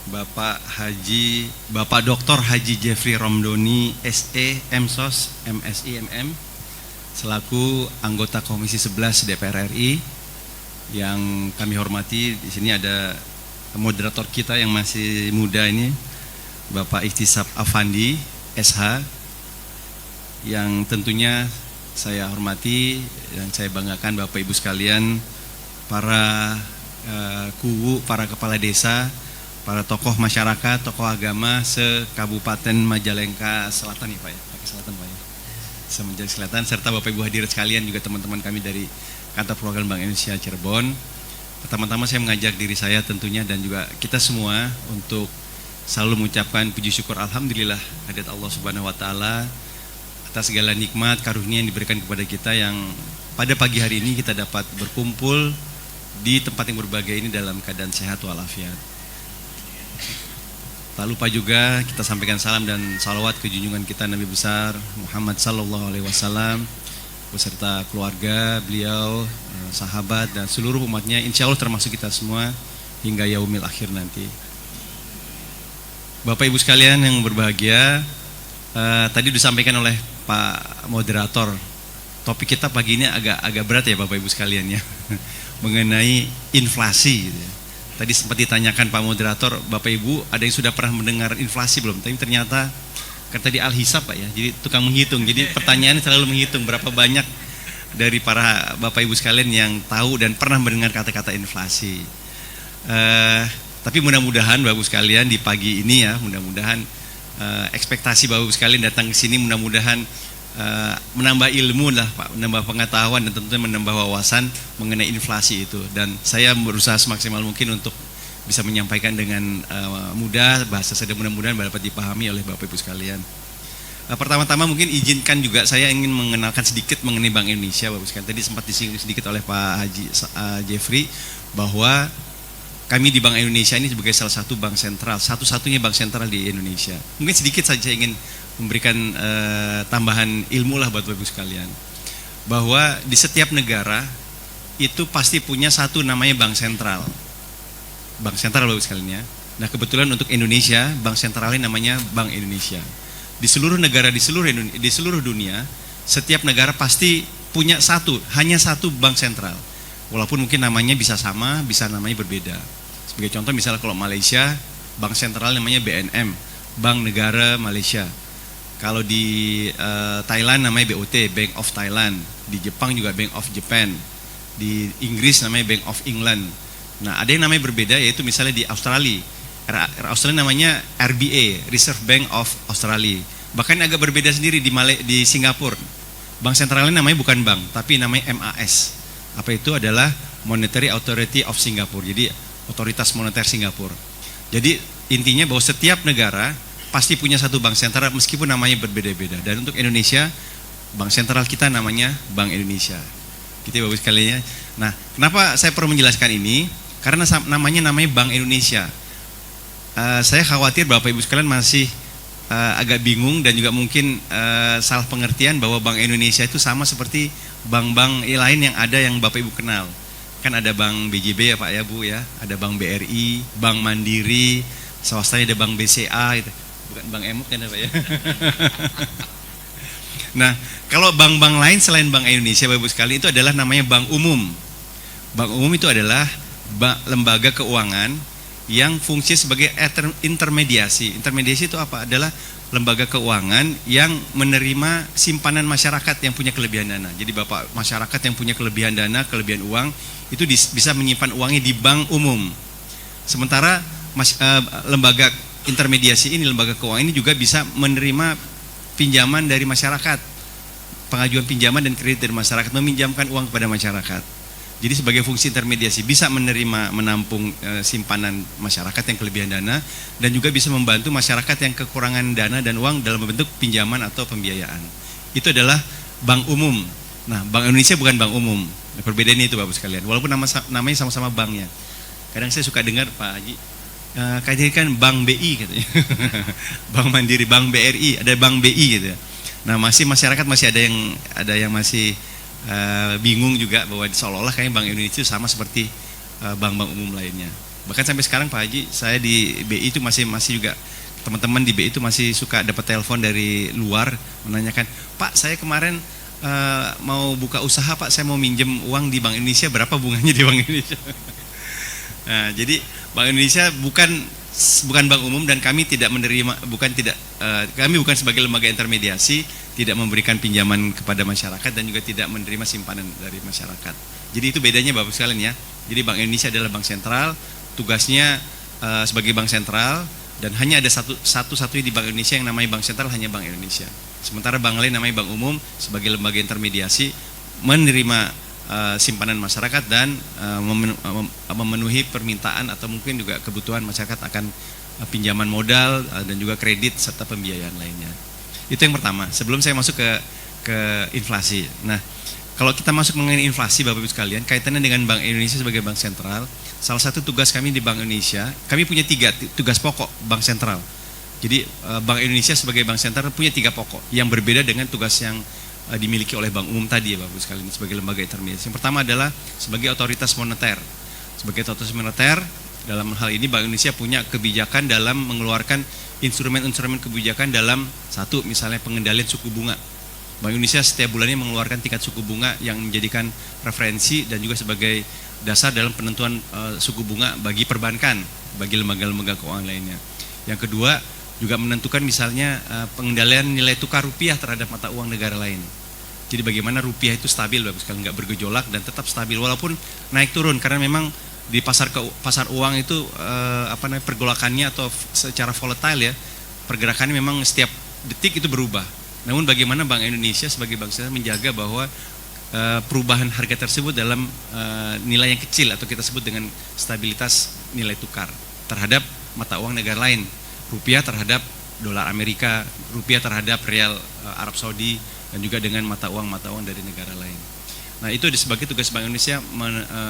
Bapak Dr. Haji Jeffrey Romdoni SE MSOS MSI MM selaku anggota Komisi 11 DPR RI. Yang kami hormati, di sini ada moderator kita yang masih muda ini, Bapak Ihtisab Afandi SH, yang tentunya saya hormati dan saya banggakan Bapak Ibu sekalian, para kuwu, para kepala desa, para tokoh masyarakat, tokoh agama se-Kabupaten Majalengka Selatan ya Pak ya, pakai Selatan Pak ya, se-Majalengka Selatan, serta Bapak Ibu hadirin sekalian, juga teman-teman kami dari Kantor Perwakilan Bank Indonesia Cirebon. Pertama-tama saya mengajak diri saya tentunya dan juga kita semua untuk selalu mengucapkan puji syukur alhamdulillah hadirat Allah Subhanahu wa taala atas segala nikmat karunia yang diberikan kepada kita, yang pada pagi hari ini kita dapat berkumpul di tempat yang berbahagia ini dalam keadaan sehat walafiat. Tak lupa juga kita sampaikan salam dan salawat ke junjungan kita Nabi besar Muhammad sallallahu alaihi wasallam beserta keluarga beliau, sahabat dan seluruh umatnya, insya Allah termasuk kita semua hingga yaumil akhir nanti. Bapak Ibu sekalian yang berbahagia, tadi disampaikan oleh Pak Moderator, topik kita pagi ini agak berat ya Bapak Ibu sekalian ya, mengenai inflasi gitu ya. Tadi sempat ditanyakan Pak Moderator, Bapak Ibu ada yang sudah pernah mendengar inflasi belum? Tapi ternyata kan tadi al-hisab Pak ya, jadi tukang menghitung. Jadi pertanyaannya selalu menghitung berapa banyak dari para Bapak Ibu sekalian yang tahu dan pernah mendengar kata-kata inflasi. Tapi mudah-mudahan Bapak Ibu sekalian di pagi ini ya, mudah-mudahan ekspektasi Bapak Ibu sekalian datang ke sini mudah-mudahan menambah ilmu lah Pak, menambah pengetahuan dan tentunya menambah wawasan mengenai inflasi itu. Dan saya berusaha semaksimal mungkin untuk bisa menyampaikan dengan mudah, bahasa saya mudah-mudahan dapat dipahami oleh Bapak Ibu sekalian. Pertama-tama mungkin izinkan juga saya ingin mengenalkan sedikit mengenai Bank Indonesia Bapak Ibu sekalian. Tadi sempat disinggung sedikit oleh Pak Haji Jeffrey bahwa kami di Bank Indonesia ini sebagai salah satu bank sentral, satu-satunya bank sentral di Indonesia. Mungkin sedikit saja ingin memberikan tambahan ilmu lah buat Bapak Ibu sekalian, bahwa di setiap negara itu pasti punya satu namanya bank sentral. Bank sentral Bapak Ibu sekalian ya. Nah kebetulan untuk Indonesia, bank sentralnya namanya Bank Indonesia. Di seluruh negara di seluruh dunia, setiap negara pasti punya hanya satu bank sentral. Walaupun mungkin namanya bisa sama, bisa namanya berbeda. Sebagai contoh misalnya kalau Malaysia, bank sentral namanya BNM, Bank Negara Malaysia. Kalau di Thailand namanya BOT, Bank of Thailand. Di Jepang juga Bank of Japan. Di Inggris namanya Bank of England. Nah ada yang namanya berbeda, yaitu misalnya di Australia. Australia namanya RBA, Reserve Bank of Australia. Bahkan agak berbeda sendiri di Singapura. Bank sentralnya namanya bukan bank, tapi namanya MAS. Apa itu? Adalah Monetary Authority of Singapore. Jadi otoritas moneter Singapura. Jadi intinya bahwa setiap negara pasti punya satu bank sentral meskipun namanya berbeda-beda. Dan untuk Indonesia, bank sentral kita namanya Bank Indonesia. Gitu ya Bapak sekalian ya. Nah, kenapa saya perlu menjelaskan ini? Karena namanya Bank Indonesia. saya khawatir Bapak Ibu sekalian masih agak bingung dan juga mungkin salah pengertian bahwa Bank Indonesia itu sama seperti bank-bank lain yang ada yang Bapak Ibu kenal. Kan ada Bank BJB ya Pak ya Bu ya, ada Bank BRI, Bank Mandiri, swastanya ada Bank BCA gitu. Bukan Bank Emok kan ya Pak ya. Nah, kalau bank-bank lain selain Bank Indonesia Bapak Ibu sekalian itu adalah namanya bank umum. Bank umum itu adalah lembaga keuangan yang fungsi sebagai intermediasi. Intermediasi itu apa? Adalah lembaga keuangan yang menerima simpanan masyarakat yang punya kelebihan dana. Jadi Bapak masyarakat yang punya kelebihan dana, kelebihan uang itu bisa menyimpan uangnya di bank umum. Sementara lembaga intermediasi ini, lembaga keuangan ini juga bisa menerima pinjaman dari masyarakat, pengajuan pinjaman dan kredit dari masyarakat, meminjamkan uang kepada masyarakat. Jadi sebagai fungsi intermediasi bisa menampung simpanan masyarakat yang kelebihan dana dan juga bisa membantu masyarakat yang kekurangan dana dan uang dalam bentuk pinjaman atau pembiayaan. Itu adalah bank umum. Nah, Bank Indonesia bukan bank umum. Nah, perbedaannya itu Bapak sekalian. Walaupun namanya sama-sama banknya. Kadang saya suka dengar Pak Haji, kayaknya kan Bank BI katanya. Bank Mandiri, Bank BRI, ada Bank BI gitu. Nah, masyarakat masih ada yang masih bingung juga bahwa seolah-olah kayaknya Bank Indonesia sama seperti bank-bank umum lainnya. Bahkan sampai sekarang Pak Haji, saya di BI itu masih juga teman-teman di BI itu masih suka dapat telepon dari luar menanyakan, Pak saya kemarin mau buka usaha Pak, saya mau minjem uang di Bank Indonesia, berapa bunganya di Bank Indonesia? Nah, jadi Bank Indonesia bukan bank umum dan kami tidak menerima, kami bukan sebagai lembaga intermediasi, tidak memberikan pinjaman kepada masyarakat dan juga tidak menerima simpanan dari masyarakat. Jadi itu bedanya Bapak sekalian ya. Jadi Bank Indonesia adalah bank sentral, tugasnya sebagai bank sentral dan hanya ada satu-satunya di Bank Indonesia yang namanya bank sentral, hanya Bank Indonesia. Sementara bank lain namanya bank umum sebagai lembaga intermediasi menerima simpanan masyarakat dan memenuhi permintaan atau mungkin juga kebutuhan masyarakat akan pinjaman modal dan juga kredit serta pembiayaan lainnya. Itu yang pertama. Sebelum saya masuk ke inflasi. Nah, kalau kita masuk mengenai inflasi Bapak Ibu sekalian, kaitannya dengan Bank Indonesia sebagai bank sentral, salah satu tugas kami di Bank Indonesia, kami punya 3 tugas pokok bank sentral. Jadi Bank Indonesia sebagai bank sentral punya 3 pokok yang berbeda dengan tugas yang dimiliki oleh bank umum tadi ya Bapak sekalian sebagai lembaga intermediasi. Yang pertama adalah sebagai otoritas moneter. Sebagai otoritas moneter, dalam hal ini Bank Indonesia punya kebijakan dalam mengeluarkan instrumen-instrumen kebijakan dalam satu misalnya pengendalian suku bunga. Bank Indonesia setiap bulannya mengeluarkan tingkat suku bunga yang menjadikan referensi dan juga sebagai dasar dalam penentuan suku bunga bagi perbankan, bagi lembaga-lembaga keuangan lainnya. Yang kedua, juga menentukan misalnya pengendalian nilai tukar rupiah terhadap mata uang negara lain. Jadi bagaimana rupiah itu stabil Bapak sekalian, nggak bergejolak dan tetap stabil walaupun naik turun karena memang di pasar uang itu pergolakannya atau secara volatile ya, pergerakannya memang setiap detik itu berubah. Namun bagaimana Bank Indonesia sebagai bank sentral menjaga bahwa perubahan harga tersebut dalam nilai yang kecil atau kita sebut dengan stabilitas nilai tukar terhadap mata uang negara lain. Rupiah terhadap dolar Amerika, rupiah terhadap rial Arab Saudi dan juga dengan mata uang dari negara lain. Nah, itu sebagai tugas Bank Indonesia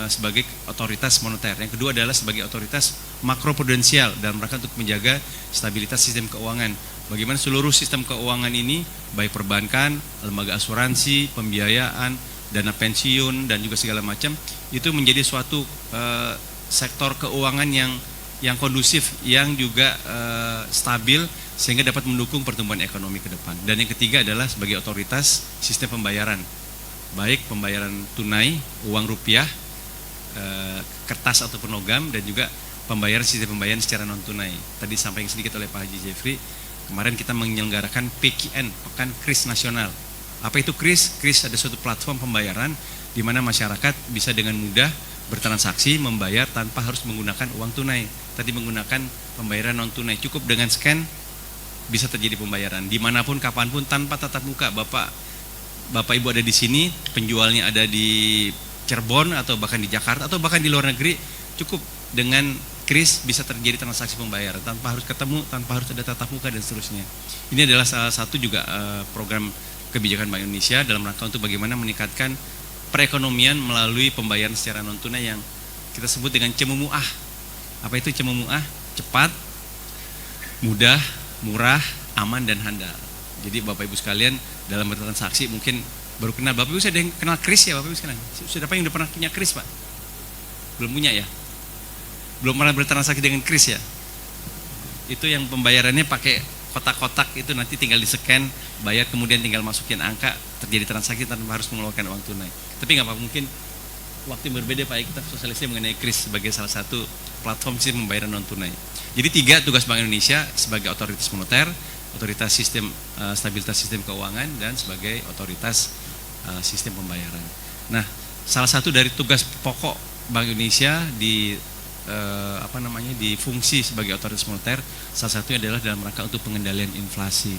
sebagai otoritas moneter. Yang kedua adalah sebagai otoritas makroprudensial dalam rangka untuk menjaga stabilitas sistem keuangan. Bagaimana seluruh sistem keuangan ini, baik perbankan, lembaga asuransi, pembiayaan, dana pensiun dan juga segala macam, itu menjadi suatu sektor keuangan yang kondusif, yang juga stabil sehingga dapat mendukung pertumbuhan ekonomi ke depan. Dan yang ketiga adalah sebagai otoritas sistem pembayaran, baik pembayaran tunai, uang rupiah, kertas ataupun logam, dan juga sistem pembayaran secara non tunai. Tadi sampaikan sedikit oleh Pak Haji Jeffrey, kemarin kita menyelenggarakan PKN, Pekan KRIS Nasional. Apa itu KRIS? KRIS ada suatu platform pembayaran di mana masyarakat bisa dengan mudah bertransaksi, membayar tanpa harus menggunakan uang tunai. Tadi menggunakan pembayaran non tunai, cukup dengan scan bisa terjadi pembayaran dimanapun, kapanpun, tanpa tatap muka. Bapak Ibu ada di sini, penjualnya ada di Cirebon atau bahkan di Jakarta atau bahkan di luar negeri, cukup dengan KRIS bisa terjadi transaksi pembayaran tanpa harus ketemu, tanpa harus ada tatap muka dan seterusnya. Ini adalah salah satu juga program kebijakan Bank Indonesia dalam rangka untuk bagaimana meningkatkan perekonomian melalui pembayaran secara non tunai yang kita sebut dengan cemumuah. Apa itu cemumuah? Cepat, mudah, murah, aman dan handal. Jadi Bapak Ibu sekalian dalam bertransaksi mungkin baru kenal. Bapak Ibu sudah yang kenal kris ya Bapak Ibu sekalian? Sudah apa yang udah pernah punya kris Pak? Belum punya ya? Belum pernah bertransaksi dengan kris ya? Itu yang pembayarannya pakai kotak-kotak itu, nanti tinggal di-scan, bayar, kemudian tinggal masukin angka, terjadi transaksi tanpa harus mengeluarkan uang tunai. Tapi nggak apa, mungkin waktu yang berbeda Pak, kita sosialisasi mengenai kris sebagai salah satu platform sistem pembayaran non tunai. Jadi 3 tugas Bank Indonesia sebagai otoritas moneter, otoritas sistem stabilitas sistem keuangan, dan sebagai otoritas sistem pembayaran. Nah, salah satu dari tugas pokok Bank Indonesia di di fungsi sebagai otoritas moneter, salah satunya adalah dalam rangka untuk pengendalian inflasi.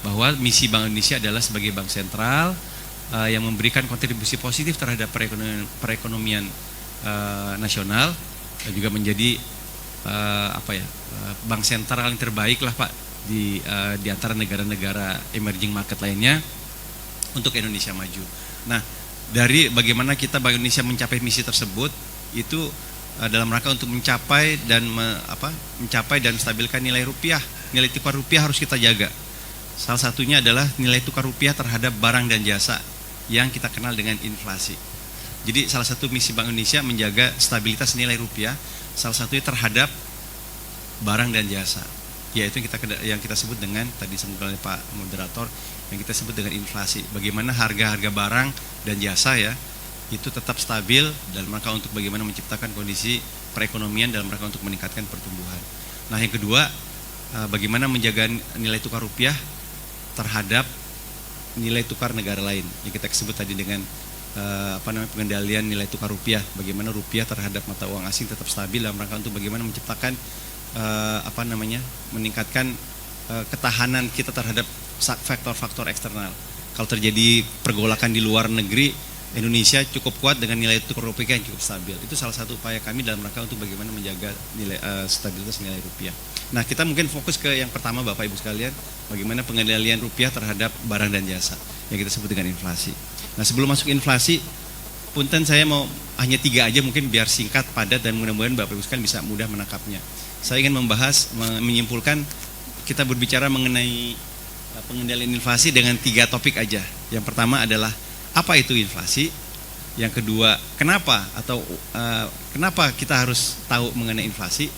Bahwa misi Bank Indonesia adalah sebagai bank sentral yang memberikan kontribusi positif terhadap perekonomian nasional, dan juga menjadi bank sentral yang terbaik lah Pak di antara negara-negara emerging market lainnya untuk Indonesia maju. Nah, dari bagaimana kita Bank Indonesia mencapai misi tersebut itu dalam rangka untuk mencapai dan menstabilkan nilai rupiah. Nilai tukar rupiah harus kita jaga. Salah satunya adalah nilai tukar rupiah terhadap barang dan jasa yang kita kenal dengan inflasi. Jadi salah satu misi Bank Indonesia menjaga stabilitas nilai rupiah, salah satunya terhadap barang dan jasa, yaitu yang kita sebut dengan, tadi disebutkan oleh Pak Moderator, yang kita sebut dengan inflasi. Bagaimana harga-harga barang dan jasa ya itu tetap stabil dalam rangka untuk bagaimana menciptakan kondisi perekonomian dalam rangka untuk meningkatkan pertumbuhan. Nah, yang kedua, bagaimana menjaga nilai tukar rupiah terhadap nilai tukar negara lain yang kita sebut tadi dengan pengendalian nilai tukar rupiah. Bagaimana rupiah terhadap mata uang asing tetap stabil dalam rangka untuk bagaimana menciptakan meningkatkan ketahanan kita terhadap faktor-faktor eksternal. Kalau terjadi pergolakan di luar negeri, Indonesia cukup kuat dengan nilai tukar rupiah yang cukup stabil. Itu salah satu upaya kami dalam rangka untuk bagaimana menjaga stabilitas nilai rupiah. Nah, kita mungkin fokus ke yang pertama Bapak Ibu sekalian, bagaimana pengendalian rupiah terhadap barang dan jasa yang kita sebut dengan inflasi. Nah, sebelum masuk inflasi, punten saya mau hanya 3 aja mungkin biar singkat, padat, dan mudah-mudahan Bapak Ibu sekalian bisa mudah menangkapnya. Saya ingin menyimpulkan, kita berbicara mengenai pengendalian inflasi dengan 3 topik aja. Yang pertama adalah apa itu inflasi? Yang kedua, kenapa kita harus tahu mengenai inflasi?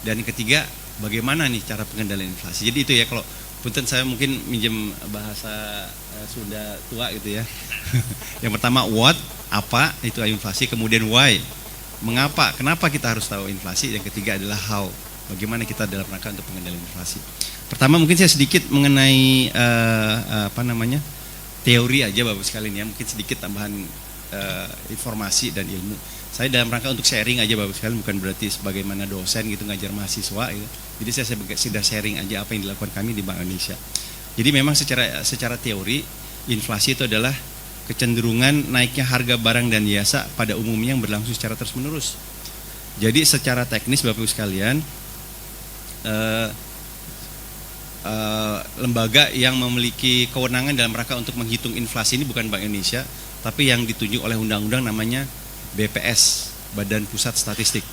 Dan yang ketiga, bagaimana nih cara pengendalian inflasi? Jadi itu ya, kalau punten saya mungkin minjem bahasa Sunda tua gitu ya. Yang pertama what, apa itu inflasi, kemudian why, mengapa, kenapa kita harus tahu inflasi. Yang ketiga adalah how, bagaimana kita dalam rangka untuk pengendalian inflasi. Pertama mungkin saya sedikit mengenai teori aja Bapak sekalian ya, mungkin sedikit tambahan informasi dan ilmu. Saya dalam rangka untuk sharing aja Bapak sekalian, bukan berarti sebagaimana dosen gitu ngajar mahasiswa gitu. Jadi saya sudah sharing aja apa yang dilakukan kami di Bank Indonesia. Jadi memang secara teori, inflasi itu adalah kecenderungan naiknya harga barang dan jasa pada umumnya yang berlangsung secara terus-menerus. Jadi secara teknis Bapak sekalian, lembaga yang memiliki kewenangan dalam rangka untuk menghitung inflasi ini bukan Bank Indonesia, tapi yang ditunjuk oleh undang-undang namanya BPS, Badan Pusat Statistik.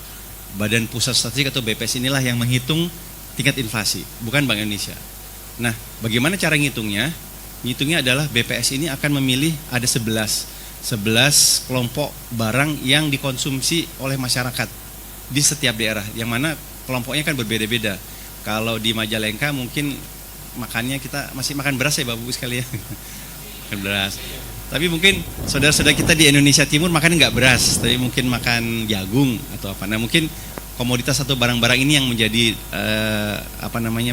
Badan Pusat Statistik atau BPS inilah yang menghitung tingkat inflasi, bukan Bank Indonesia. Nah, bagaimana cara ngitungnya? Ngitungnya adalah BPS ini akan memilih ada 11 kelompok barang yang dikonsumsi oleh masyarakat di setiap daerah, yang mana kelompoknya kan berbeda-beda. Kalau di Majalengka mungkin makannya kita masih makan beras ya Bapak Ibu sekalian. Makan beras. Tapi mungkin saudara-saudara kita di Indonesia Timur makan nggak beras, tapi mungkin makan jagung atau apa. Nah, mungkin komoditas atau barang-barang ini yang menjadi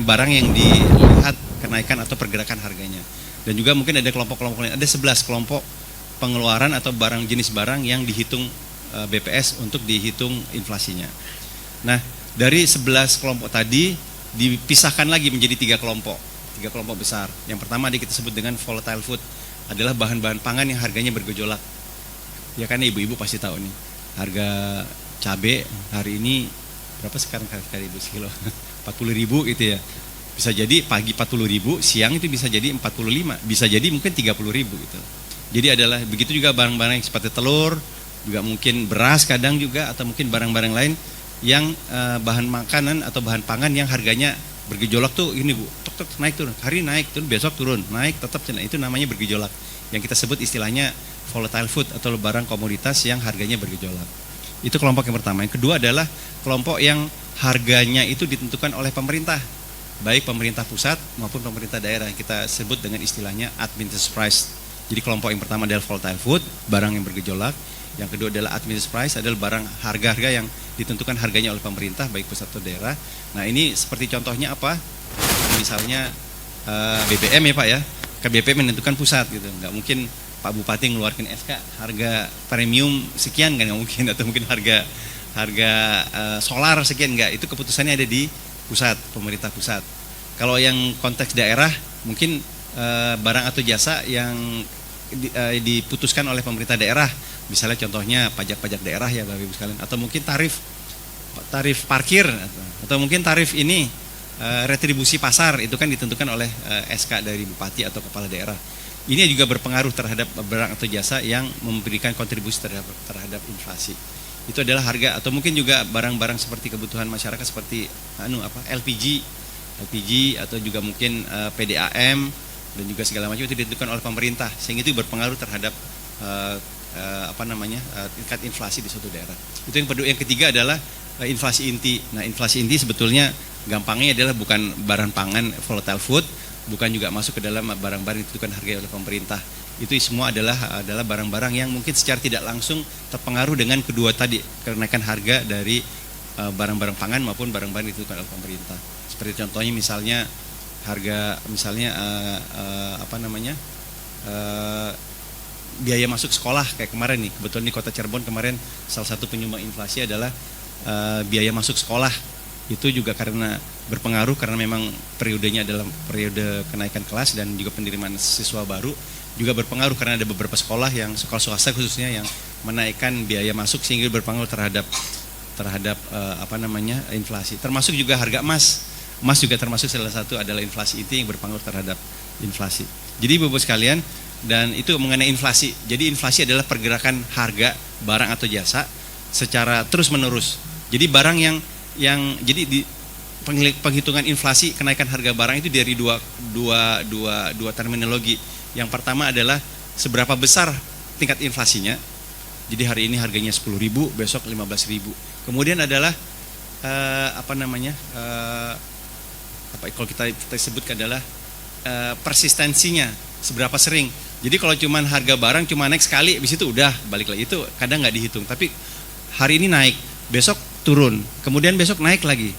barang yang dilihat kenaikan atau pergerakan harganya. Dan juga mungkin ada kelompok-kelompok lain, ada 11 kelompok pengeluaran atau barang jenis barang yang dihitung BPS untuk dihitung inflasinya. Nah, dari 11 kelompok tadi dipisahkan lagi menjadi 3 kelompok besar. Yang pertama kita sebut dengan volatile food, adalah bahan-bahan pangan yang harganya bergejolak. Ya kan ibu-ibu pasti tahu nih, harga cabai hari ini berapa sekarang kali ibu sekilo? 40.000 gitu ya. Bisa jadi pagi 40.000, siang itu bisa jadi 45, bisa jadi mungkin 30.000 gitu. Jadi adalah begitu juga barang-barang yang seperti telur, juga mungkin beras kadang juga, atau mungkin barang-barang lain yang bahan makanan atau bahan pangan yang harganya Bergejolak tuh ini Bu, tok tok naik turun, hari naik turun, besok turun, naik tetap itu namanya bergejolak. Yang kita sebut istilahnya volatile food atau barang komoditas yang harganya bergejolak. Itu kelompok yang pertama. Yang kedua adalah kelompok yang harganya itu ditentukan oleh pemerintah, baik pemerintah pusat maupun pemerintah daerah, yang kita sebut dengan istilahnya administrative price. Jadi kelompok yang pertama adalah volatile food, barang yang bergejolak. Yang kedua adalah administrative price, adalah barang harga-harga yang ditentukan harganya oleh pemerintah baik pusat atau daerah. Nah ini seperti contohnya apa? Misalnya BBM ya Pak ya, BPM menentukan pusat gitu. Nggak mungkin Pak Bupati ngeluarkan SK harga premium sekian, kan nggak mungkin, atau mungkin harga solar sekian, nggak. Itu keputusannya ada di pusat, pemerintah pusat. Kalau yang konteks daerah mungkin barang atau jasa yang diputuskan oleh pemerintah daerah. Misalnya contohnya pajak-pajak daerah ya Bapak Ibu sekalian, atau mungkin tarif parkir, atau mungkin tarif ini retribusi pasar, itu kan ditentukan oleh SK dari bupati atau kepala daerah. Ini juga berpengaruh terhadap barang atau jasa yang memberikan kontribusi terhadap inflasi. Itu adalah harga, atau mungkin juga barang-barang seperti kebutuhan masyarakat seperti LPG atau juga mungkin PDAM dan juga segala macam, itu ditentukan oleh pemerintah, sehingga itu berpengaruh terhadap tingkat inflasi di suatu daerah. Itu yang kedua. Yang ketiga adalah inflasi inti. Nah, inflasi inti sebetulnya gampangnya adalah bukan barang pangan volatile food, bukan juga masuk ke dalam barang-barang yang ditentukan harga oleh pemerintah. Itu semua adalah barang-barang yang mungkin secara tidak langsung terpengaruh dengan kedua tadi, kenaikan harga dari barang-barang pangan maupun barang-barang yang ditentukan oleh pemerintah. Seperti contohnya misalnya harga, misalnya biaya masuk sekolah kayak kemarin nih, kebetulan di Kota Cirebon kemarin salah satu penyumbang inflasi adalah biaya masuk sekolah. Itu juga karena berpengaruh karena memang periodenya adalah periode kenaikan kelas dan juga penerimaan siswa baru, juga berpengaruh karena ada beberapa sekolah yang sekolah swasta khususnya yang menaikkan biaya masuk sehingga berpengaruh terhadap inflasi. Termasuk juga harga emas. Emas juga termasuk salah satu adalah inflasi inti yang berpengaruh terhadap inflasi. Jadi Bapak sekalian, dan itu mengenai inflasi. Jadi inflasi adalah pergerakan harga barang atau jasa secara terus menerus. Jadi barang yang jadi di penghitungan inflasi kenaikan harga barang itu dari dua terminologi. Yang pertama adalah seberapa besar tingkat inflasinya. Jadi hari ini harganya 10.000, besok 15.000. Kemudian adalah kalau kita sebutkan adalah persistensinya, seberapa sering. Jadi kalau cuman harga barang cuma naik sekali, habis itu udah balik lagi, itu kadang nggak dihitung. Tapi hari ini naik, besok turun, kemudian besok naik lagi.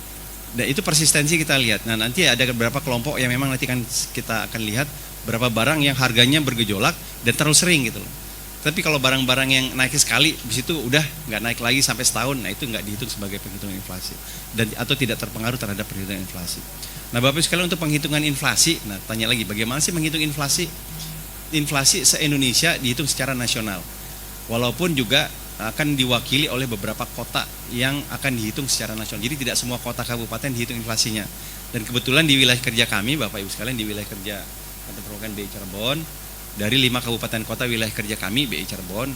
Dan itu persistensi kita lihat. Nah nanti ada beberapa kelompok yang memang nanti kita akan lihat berapa barang yang harganya bergejolak dan terlalu sering gitu loh. Tapi kalau barang-barang yang naik sekali, habis itu udah nggak naik lagi sampai setahun, nah itu nggak dihitung sebagai penghitungan inflasi atau tidak terpengaruh terhadap perhitungan inflasi. Nah Bapak sekalian, untuk penghitungan inflasi, nah tanya lagi bagaimana sih menghitung inflasi? Inflasi se-Indonesia dihitung secara nasional, walaupun juga akan diwakili oleh beberapa kota yang akan dihitung secara nasional. Jadi tidak semua kota kabupaten dihitung inflasinya. Dan kebetulan di wilayah kerja kami, Bapak Ibu sekalian, di wilayah kerja Kantor Perwakilan BI Cirebon, dari 5 kabupaten kota wilayah kerja kami BI Cirebon,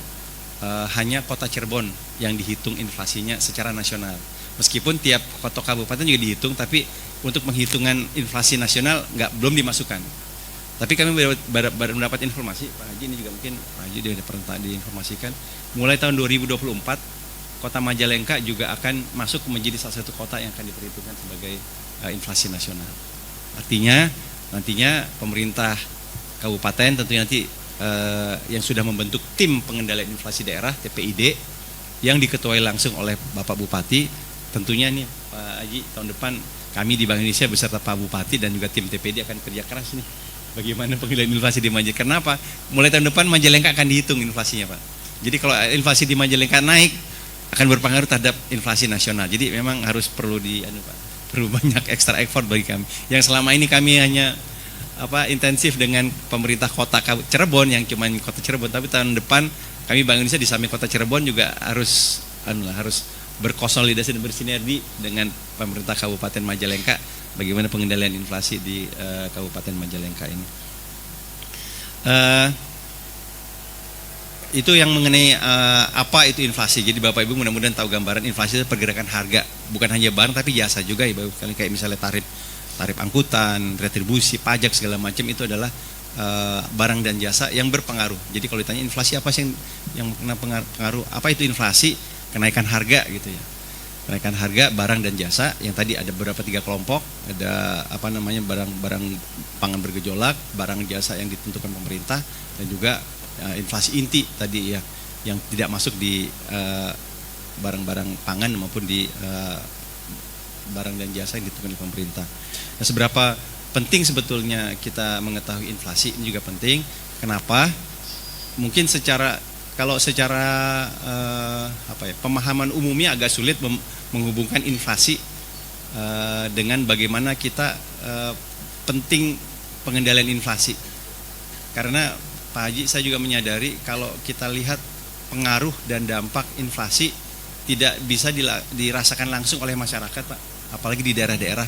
hanya kota Cirebon yang dihitung inflasinya secara nasional. Meskipun tiap kota kabupaten juga dihitung, tapi untuk penghitungan inflasi nasional belum dimasukkan. Tapi kami baru mendapat informasi, Pak Haji ini juga mungkin Pak Haji dia pernah diinformasikan, mulai tahun 2024 Kota Majalengka juga akan masuk menjadi salah satu kota yang akan diperhitungkan sebagai inflasi nasional. Artinya nantinya pemerintah kabupaten tentunya nanti yang sudah membentuk tim pengendalian inflasi daerah TPID yang diketuai langsung oleh Bapak Bupati. Tentunya nih Pak Haji, tahun depan kami di Bank Indonesia beserta Pak Bupati dan juga tim TPID akan kerja keras nih bagaimana pengendalian inflasi di Majalengka. Kenapa? Mulai tahun depan Majalengka akan dihitung inflasinya Pak. Jadi kalau inflasi di Majalengka naik akan berpengaruh terhadap inflasi nasional. Jadi memang harus perlu perlu banyak extra effort bagi kami. Yang selama ini kami hanya intensif dengan pemerintah kota Cirebon yang cuma kota Cirebon, tapi tahun depan kami Bank Indonesia di samping kota Cirebon juga harus berkonsolidasi dan bersinergi dengan pemerintah Kabupaten Majalengka bagaimana pengendalian inflasi di Kabupaten Majalengka ini. Itu yang mengenai apa itu inflasi. Jadi Bapak Ibu mudah-mudahan tahu gambaran inflasi itu pergerakan harga, bukan hanya barang tapi jasa juga ya Bapak sekalian, kayak misalnya tarif tarif angkutan, retribusi, pajak segala macam itu adalah barang dan jasa yang berpengaruh. Jadi kalau ditanya inflasi apa sih yang kena pengaruh? Apa itu inflasi? Kenaikan harga gitu ya. Kenaikan harga barang dan jasa yang tadi ada beberapa 3 kelompok, ada barang-barang pangan bergejolak, barang jasa yang ditentukan pemerintah, dan juga inflasi inti tadi ya yang tidak masuk di barang-barang pangan maupun di barang dan jasa yang ditentukan oleh pemerintah. Nah, seberapa penting sebetulnya kita mengetahui inflasi ini juga penting. Kenapa? Mungkin kalau secara pemahaman umumnya agak sulit menghubungkan inflasi dengan bagaimana kita penting pengendalian inflasi. Karena Pak Haji, saya juga menyadari kalau kita lihat pengaruh dan dampak inflasi tidak bisa dirasakan langsung oleh masyarakat, Pak. Apalagi di daerah-daerah.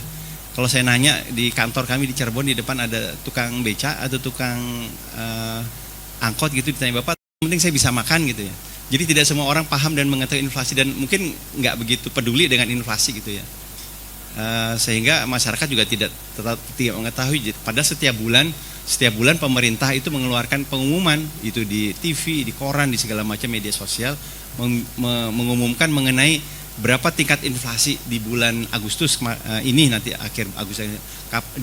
Kalau saya nanya di kantor kami di Cirebon, di depan ada tukang beca atau tukang angkot gitu, ditanya, Bapak, yang penting saya bisa makan gitu ya. Jadi tidak semua orang paham dan mengetahui inflasi, dan mungkin nggak begitu peduli dengan inflasi gitu ya. Sehingga masyarakat juga tidak mengetahui. Pada setiap bulan pemerintah itu mengeluarkan pengumuman itu di TV, di koran, di segala macam media sosial, mengumumkan mengenai berapa tingkat inflasi di bulan Agustus ini, nanti akhir Agustus,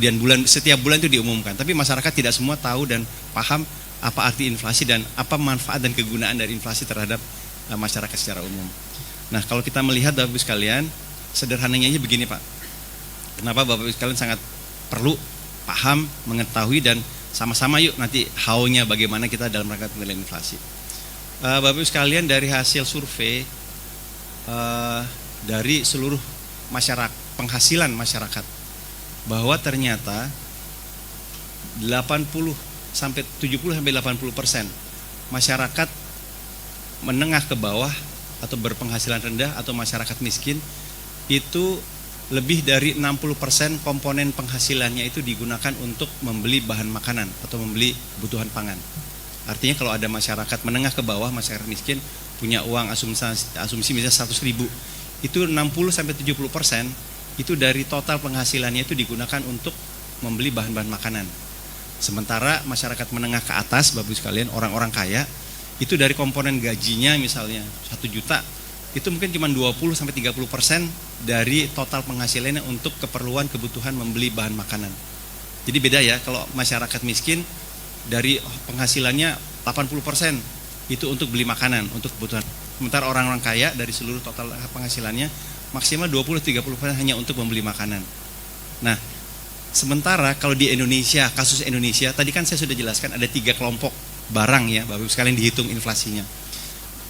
dan setiap bulan itu diumumkan. Tapi masyarakat tidak semua tahu dan paham apa arti inflasi dan apa manfaat dan kegunaan dari inflasi terhadap masyarakat secara umum. Nah, kalau kita melihat Bapak Ibu sekalian, sederhananya aja begini, Pak. Kenapa Bapak Ibu sekalian sangat perlu paham, mengetahui, dan sama-sama yuk nanti how-nya bagaimana kita dalam rangka pengendalian inflasi. Bapak Ibu sekalian, dari hasil survei dari seluruh masyarakat, penghasilan masyarakat, bahwa ternyata 70-80% masyarakat menengah ke bawah atau berpenghasilan rendah atau masyarakat miskin itu lebih dari 60% komponen penghasilannya itu digunakan untuk membeli bahan makanan atau membeli kebutuhan pangan. Artinya kalau ada masyarakat menengah ke bawah, masyarakat miskin punya uang asumsi misalnya 100.000, itu 60-70% itu dari total penghasilannya itu digunakan untuk membeli bahan-bahan makanan. Sementara masyarakat menengah ke atas, Bapak Ibu sekalian, orang-orang kaya, itu dari komponen gajinya misalnya 1 juta, itu mungkin cuma 20-30% dari total penghasilannya untuk keperluan kebutuhan membeli bahan makanan. Jadi beda ya, kalau masyarakat miskin dari penghasilannya 80% itu untuk beli makanan, untuk kebutuhan. Sementara orang-orang kaya dari seluruh total penghasilannya maksimal 20-30% hanya untuk membeli makanan. Nah, sementara kalau di Indonesia, kasus Indonesia, tadi kan saya sudah jelaskan ada 3 kelompok barang ya, Bapak Ibu sekalian, dihitung inflasinya.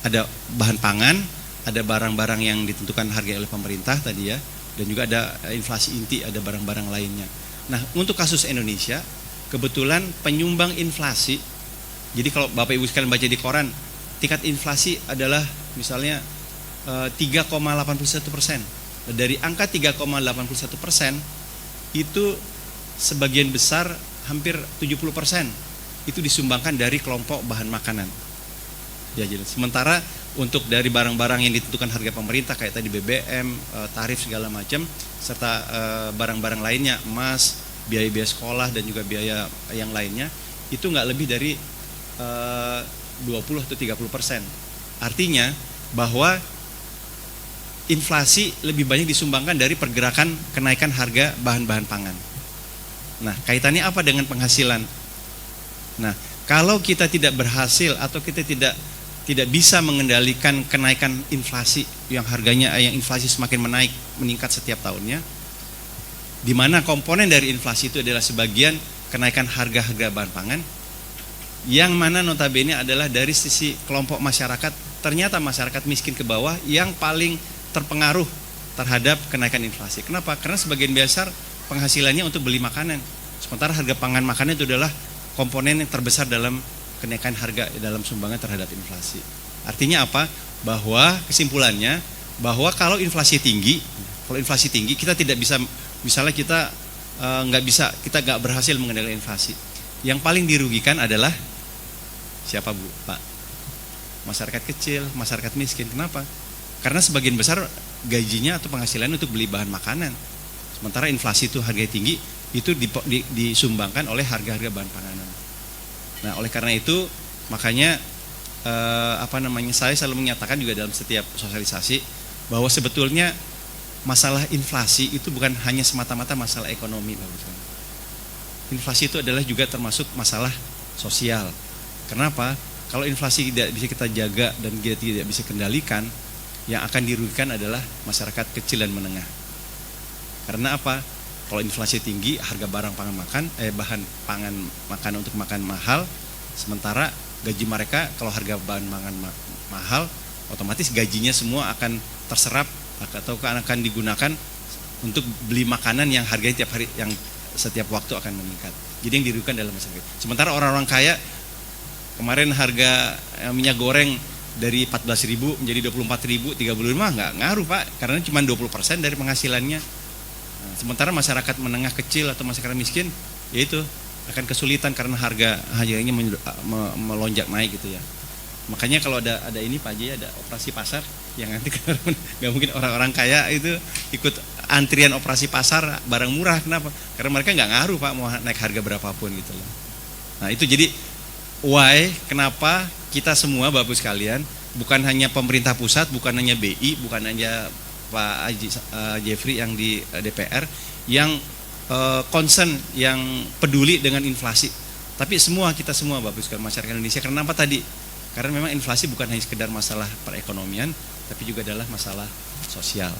Ada bahan pangan, ada barang-barang yang ditentukan harga oleh pemerintah tadi ya, dan juga ada inflasi inti, ada barang-barang lainnya. Nah, untuk kasus Indonesia, kebetulan penyumbang inflasi, jadi kalau Bapak Ibu sekalian baca di koran, tingkat inflasi adalah misalnya 3,81%. Dari angka 3,81%, itu sebagian besar, hampir 70%, itu disumbangkan dari kelompok bahan makanan. Ya, jadi sementara untuk dari barang-barang yang ditentukan harga pemerintah kayak tadi BBM, tarif segala macam, serta barang-barang lainnya, emas, biaya-biaya sekolah dan juga biaya yang lainnya, itu nggak lebih dari 20 atau 30%. Artinya bahwa inflasi lebih banyak disumbangkan dari pergerakan kenaikan harga bahan-bahan pangan. Nah, kaitannya apa dengan penghasilan? Nah, kalau kita tidak berhasil atau kita tidak bisa mengendalikan kenaikan inflasi yang inflasi semakin meningkat setiap tahunnya, di mana komponen dari inflasi itu adalah sebagian kenaikan harga-harga bahan pangan, yang mana notabene adalah dari sisi kelompok masyarakat, ternyata masyarakat miskin ke bawah yang paling terpengaruh terhadap kenaikan inflasi. Kenapa? Karena sebagian besar penghasilannya untuk beli makanan, sementara harga pangan makanan itu adalah komponen yang terbesar dalam kenaikan harga dalam sumbangan terhadap inflasi. Artinya apa? Bahwa kesimpulannya bahwa kalau inflasi tinggi, kita tidak bisa, misalnya kita nggak berhasil mengendalikan inflasi. Yang paling dirugikan adalah siapa, Bu? Pak? Masyarakat kecil, masyarakat miskin. Kenapa? Karena sebagian besar gajinya atau penghasilannya untuk beli bahan makanan. Sementara inflasi itu harga tinggi, itu disumbangkan oleh harga-harga bahan panganan. Nah, oleh karena itu makanya saya selalu menyatakan juga dalam setiap sosialisasi bahwa sebetulnya masalah inflasi itu bukan hanya semata-mata masalah ekonomi, Bapak. Inflasi itu adalah juga termasuk masalah sosial. Kenapa? Kalau inflasi tidak bisa kita jaga dan kita tidak bisa kendalikan, yang akan dirugikan adalah masyarakat kecil dan menengah. Karena apa? Kalau inflasi tinggi, harga barang bahan pangan makan untuk makan mahal, sementara gaji mereka kalau harga bahan pangan mahal, otomatis gajinya semua akan terserap atau akan digunakan untuk beli makanan yang harganya tiap hari, yang setiap waktu akan meningkat. Jadi yang dirugikan dalam masyarakat. Sementara orang-orang kaya, kemarin harga minyak goreng dari 14.000 menjadi 24.000, 35 nggak ngaruh Pak, karena cuma 20% dari penghasilannya. Nah, sementara masyarakat menengah kecil atau masyarakat miskin, yaitu akan kesulitan karena harganya melonjak naik gitu ya. Makanya kalau ada ini Pak Haji, ada operasi pasar yang nanti nggak mungkin orang-orang kaya itu ikut antrian operasi pasar barang murah. Kenapa? Karena mereka nggak ngaruh Pak mau naik harga berapapun gitu loh. Nah itu jadi why kenapa kita semua Bapak sekalian, bukan hanya pemerintah pusat, bukan hanya BI, bukan hanya Pak Haji Jeffrey yang di DPR yang concern, yang peduli dengan inflasi, tapi kita semua Bapak sekalian masyarakat Indonesia. Kenapa tadi? Karena memang inflasi bukan hanya sekedar masalah perekonomian, tapi juga adalah masalah sosial.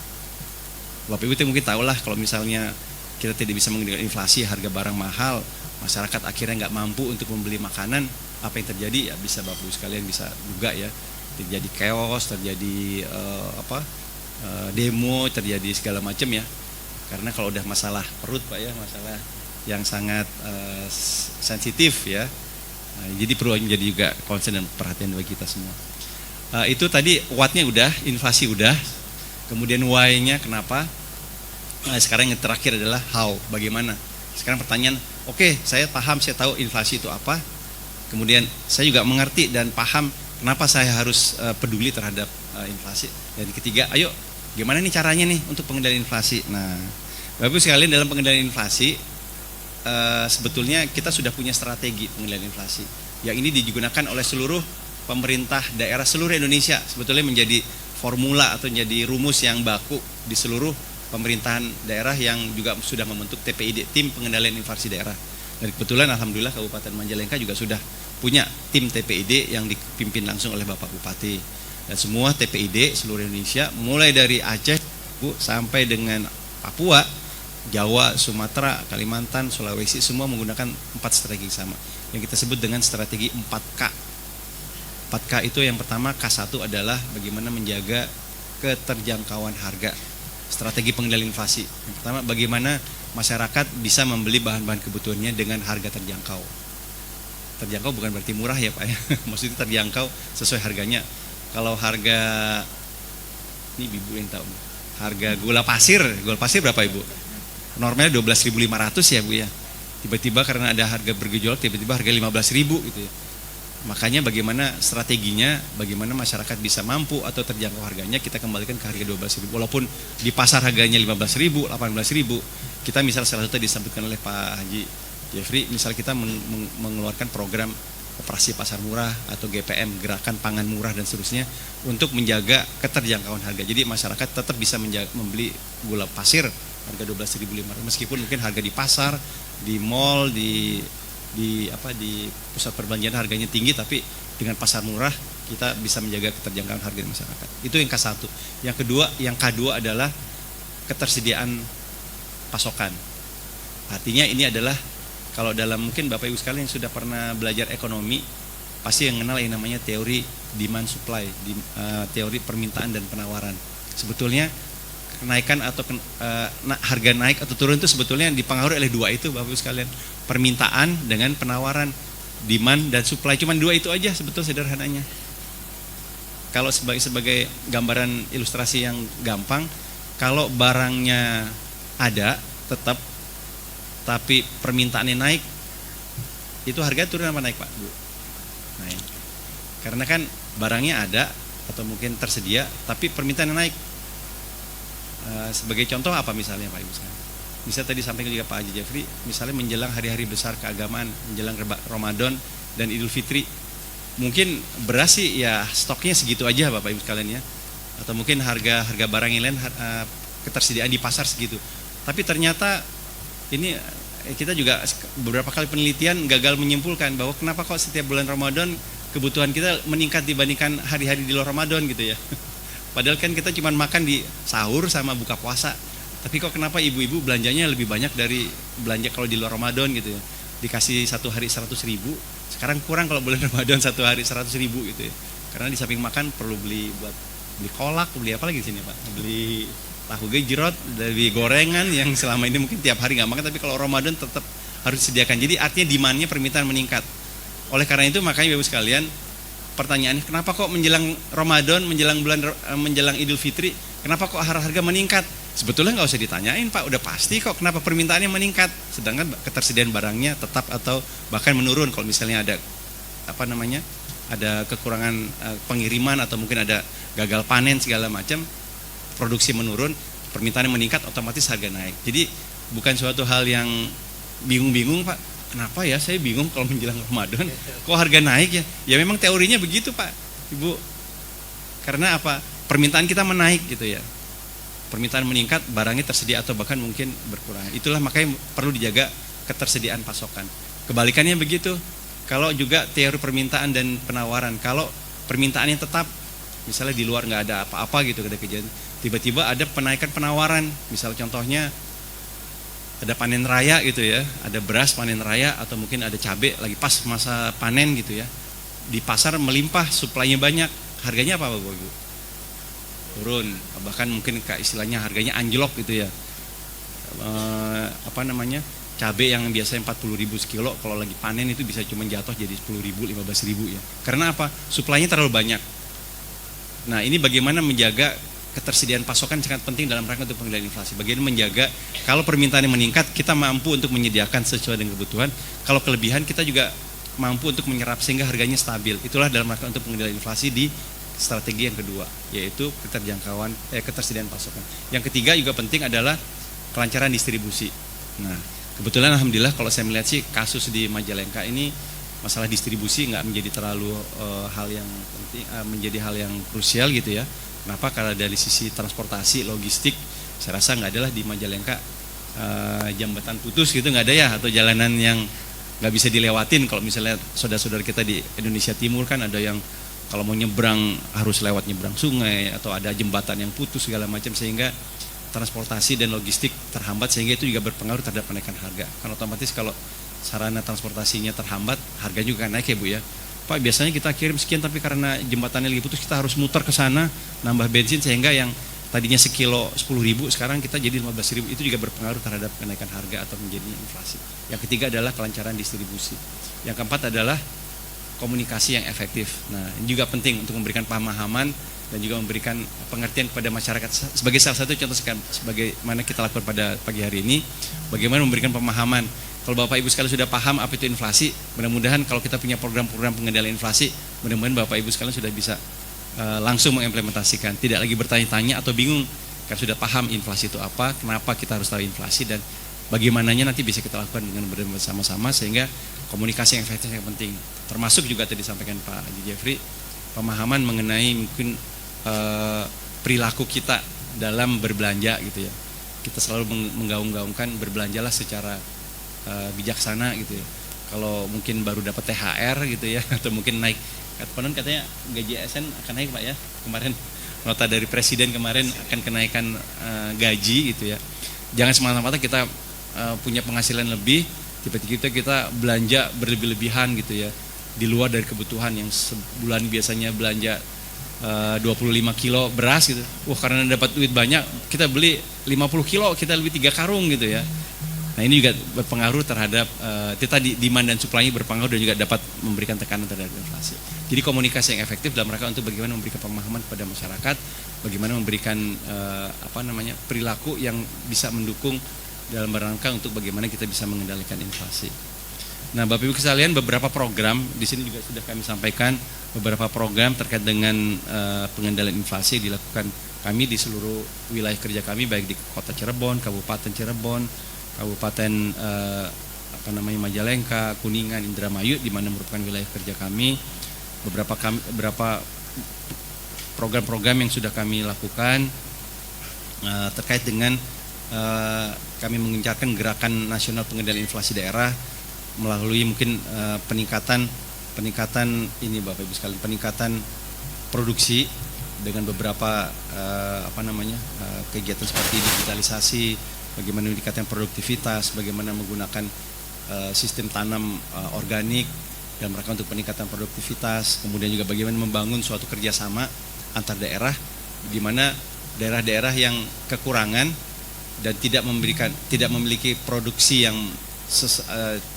Bapak Ibu mungkin tahulah kalau misalnya kita tidak bisa mengendalikan inflasi, harga barang mahal, masyarakat akhirnya nggak mampu untuk membeli makanan, apa yang terjadi? Ya bisa Bapak Ibu sekalian bisa duga ya, terjadi chaos, terjadi demo, terjadi segala macam ya. Karena kalau udah masalah perut Pak ya, masalah yang sangat sensitif ya. Nah, jadi perlu menjadi juga concern dan perhatian bagi kita semua. Itu tadi what-nya udah, inflasi udah. Kemudian why-nya kenapa? Nah, sekarang yang terakhir adalah how, bagaimana. Sekarang pertanyaan, oke, saya paham, saya tahu inflasi itu apa. Kemudian saya juga mengerti dan paham kenapa saya harus peduli terhadap inflasi. Dan ketiga, ayo gimana nih caranya nih untuk pengendalian inflasi. Nah, Bapak sekalian, dalam pengendalian inflasi sebetulnya kita sudah punya strategi pengendalian inflasi yang ini digunakan oleh seluruh pemerintah daerah seluruh Indonesia. Sebetulnya menjadi formula atau menjadi rumus yang baku di seluruh pemerintahan daerah yang juga sudah membentuk TPID, tim pengendalian inflasi daerah. Dan kebetulan alhamdulillah Kabupaten Majalengka juga sudah punya tim TPID yang dipimpin langsung oleh Bapak Bupati. Dan semua TPID seluruh Indonesia mulai dari Aceh sampai dengan Papua, Jawa, Sumatera, Kalimantan, Sulawesi, semua menggunakan 4 strategi sama yang kita sebut dengan strategi 4K. 4K itu yang pertama, K1 adalah bagaimana menjaga keterjangkauan harga. Strategi pengendalian inflasi. Yang pertama, bagaimana masyarakat bisa membeli bahan-bahan kebutuhannya dengan harga terjangkau. Terjangkau bukan berarti murah ya Pak ya. Maksudnya terjangkau sesuai harganya. Kalau harga, ini Ibu yang tahu, harga gula pasir berapa Ibu? Normalnya 12.500 ya Bu ya. Tiba-tiba karena ada harga bergejolak, tiba-tiba harga 15.000 gitu ya. Makanya bagaimana strateginya, bagaimana masyarakat bisa mampu atau terjangkau harganya, kita kembalikan ke harga 12.000. Walaupun di pasar harganya 15.000, 18.000, kita misal salah satu disampaikan oleh Pak Haji Jeffrey, misal kita mengeluarkan program operasi pasar murah atau GPM, gerakan pangan murah dan seterusnya, untuk menjaga keterjangkauan harga. Jadi masyarakat tetap bisa membeli gula pasir harga 12.500 meskipun mungkin harga di pasar, di mall, di pusat perbelanjaan harganya tinggi, tapi dengan pasar murah kita bisa menjaga keterjangkauan harga di masyarakat. Itu yang K1. Yang kedua adalah ketersediaan pasokan. Artinya ini adalah, kalau dalam mungkin Bapak Ibu sekalian yang sudah pernah belajar ekonomi pasti yang kenal yang namanya teori demand supply, teori permintaan dan penawaran. Sebetulnya kenaikan atau harga naik atau turun itu sebetulnya dipengaruhi oleh dua itu Bapak Ibu sekalian, permintaan dengan penawaran, demand dan supply. Cuman dua itu aja sebetulnya sederhananya. Kalau sebagai gambaran ilustrasi yang gampang, kalau barangnya ada tetap tapi permintaannya naik, itu harga turun apa naik Pak Bu? Naik. Karena kan barangnya ada atau mungkin tersedia tapi permintaannya naik. Sebagai contoh apa misalnya Pak Ibu sekalian? Misalnya tadi sampaikan juga Pak Haji Jeffrey, misalnya menjelang hari-hari besar keagamaan, menjelang Ramadan dan Idul Fitri, mungkin beras sih ya stoknya segitu aja Bapak Ibu sekalian ya, atau mungkin harga barang yang lain ketersediaan di pasar segitu. Tapi ternyata ini kita juga beberapa kali penelitian gagal menyimpulkan bahwa kenapa kok setiap bulan Ramadan kebutuhan kita meningkat dibandingkan hari-hari di luar Ramadan gitu ya. Padahal kan kita cuma makan di sahur sama buka puasa. Tapi kok kenapa ibu-ibu belanjanya lebih banyak dari belanja kalau di luar Ramadan gitu ya. Dikasih satu hari 100.000, sekarang kurang kalau bulan Ramadan satu hari 100.000 gitu ya. Karena di samping makan perlu beli kolak, beli apa lagi di sini Pak? Beli tahu gejrot, dari gorengan yang selama ini mungkin tiap hari nggak makan, tapi kalau Ramadan tetap harus disediakan. Jadi artinya demandnya, permintaan meningkat. Oleh karena itu makanya Ibu sekalian, pertanyaannya kenapa kok menjelang Ramadan, menjelang Idul Fitri, kenapa kok harga meningkat? Sebetulnya nggak usah ditanyain Pak, udah pasti kok kenapa permintaannya meningkat. Sedangkan ketersediaan barangnya tetap atau bahkan menurun. Kalau misalnya ada ada kekurangan pengiriman atau mungkin ada gagal panen segala macam, produksi menurun, permintaannya meningkat, otomatis harga naik. Jadi bukan suatu hal yang bingung-bingung Pak. Kenapa ya saya bingung kalau menjelang Ramadan kok harga naik ya? Ya memang teorinya begitu Pak, Ibu. Karena apa? Permintaan kita menaik gitu ya. Permintaan meningkat, barangnya tersedia atau bahkan mungkin berkurang. Itulah makanya perlu dijaga ketersediaan pasokan. Kebalikannya begitu. Kalau juga teori permintaan dan penawaran, kalau permintaannya tetap, misalnya di luar nggak ada apa-apa gitu, ada kejadian, tiba-tiba ada penaikan penawaran, misal contohnya ada panen raya gitu ya, ada beras panen raya atau mungkin ada cabai lagi pas masa panen gitu ya, di pasar melimpah, suplainya banyak, harganya apa Bapak Ibu? Turun, bahkan mungkin istilahnya harganya anjlok gitu ya. Cabai yang biasanya 40.000 sekilo, kalau lagi panen itu bisa cuma jatuh jadi 10.000, 15.000 ya. Karena apa? Suplainya terlalu banyak. Nah ini bagaimana menjaga ketersediaan pasokan sangat penting dalam rangka untuk pengendalian inflasi. Bagaimana menjaga kalau permintaannya meningkat, kita mampu untuk menyediakan sesuai dengan kebutuhan. Kalau kelebihan kita juga mampu untuk menyerap sehingga harganya stabil. Itulah dalam rangka untuk pengendalian inflasi di strategi yang kedua, yaitu ketersediaan pasokan. Yang ketiga juga penting adalah kelancaran distribusi. Nah kebetulan alhamdulillah kalau saya melihat sih kasus di Majalengka ini masalah distribusi nggak menjadi terlalu hal yang penting, menjadi hal yang krusial gitu ya. Kenapa? Karena dari sisi transportasi, logistik, saya rasa nggak adalah di Majalengka jembatan putus gitu nggak ada ya, atau jalanan yang nggak bisa dilewatin. Kalau misalnya saudara-saudara kita di Indonesia Timur kan ada yang kalau mau nyebrang harus lewat nyebrang sungai, atau ada jembatan yang putus segala macam, sehingga transportasi dan logistik terhambat, sehingga itu juga berpengaruh terhadap kenaikan harga. Kan otomatis kalau sarana transportasinya terhambat, harga juga naik ya Bu ya. Pak biasanya kita kirim sekian, tapi karena jembatannya lagi putus kita harus muter ke sana, nambah bensin, sehingga yang tadinya sekilo 10.000 sekarang kita jadi 15.000. Itu juga berpengaruh terhadap kenaikan harga atau menjadi inflasi. Yang ketiga adalah kelancaran distribusi. Yang keempat adalah komunikasi yang efektif. Nah ini juga penting untuk memberikan pemahaman dan juga memberikan pengertian kepada masyarakat. Sebagai salah satu contoh sebagaimana kita lakukan pada pagi hari ini, bagaimana memberikan pemahaman. Kalau Bapak Ibu sekalian sudah paham apa itu inflasi, mudah-mudahan kalau kita punya program-program pengendalian inflasi, mudah-mudahan Bapak Ibu sekalian sudah bisa langsung mengimplementasikan. Tidak lagi bertanya-tanya atau bingung, karena sudah paham inflasi itu apa, kenapa kita harus tahu inflasi, dan bagaimananya nanti bisa kita lakukan dengan bersama-sama, sehingga komunikasi yang efektif yang penting. Termasuk juga tadi disampaikan Pak Haji Jeffrey, pemahaman mengenai mungkin perilaku kita dalam berbelanja gitu ya. Kita selalu menggaung-gaungkan berbelanjalah secara bijaksana gitu ya. Kalau mungkin baru dapat THR gitu ya, atau mungkin naik, katanya gaji ASN akan naik Pak ya, kemarin nota dari Presiden kemarin akan kenaikan gaji gitu ya. Jangan semata-mata kita punya penghasilan lebih, tiba-tiba kita belanja berlebih-lebihan gitu ya, di luar dari kebutuhan. Yang sebulan biasanya belanja 25 kilo beras gitu, karena dapat duit banyak kita beli 50 kilo, kita lebih 3 karung gitu ya. Nah ini juga berpengaruh terhadap tadi demand dan supply-nya berpengaruh, dan juga dapat memberikan tekanan terhadap inflasi. Jadi komunikasi yang efektif dalam rangka untuk bagaimana memberikan pemahaman kepada masyarakat, bagaimana memberikan perilaku yang bisa mendukung dalam rangka untuk bagaimana kita bisa mengendalikan inflasi. Nah, Bapak Ibu sekalian, beberapa program di sini juga sudah kami sampaikan, beberapa program terkait dengan pengendalian inflasi yang dilakukan kami di seluruh wilayah kerja kami, baik di Kota Cirebon, Kabupaten Cirebon, Kabupaten Majalengka, Kuningan, Indramayu, di mana merupakan wilayah kerja kami. Beberapa program-program yang sudah kami lakukan terkait dengan kami mengencarkan gerakan nasional pengendalian inflasi daerah melalui mungkin peningkatan ini Bapak Ibu sekalian, peningkatan produksi dengan beberapa kegiatan seperti digitalisasi, bagaimana meningkatkan produktivitas, bagaimana menggunakan sistem tanam organik dalam rangka untuk peningkatan produktivitas, kemudian juga bagaimana membangun suatu kerjasama antar daerah, di mana daerah-daerah yang kekurangan dan tidak memiliki produksi yang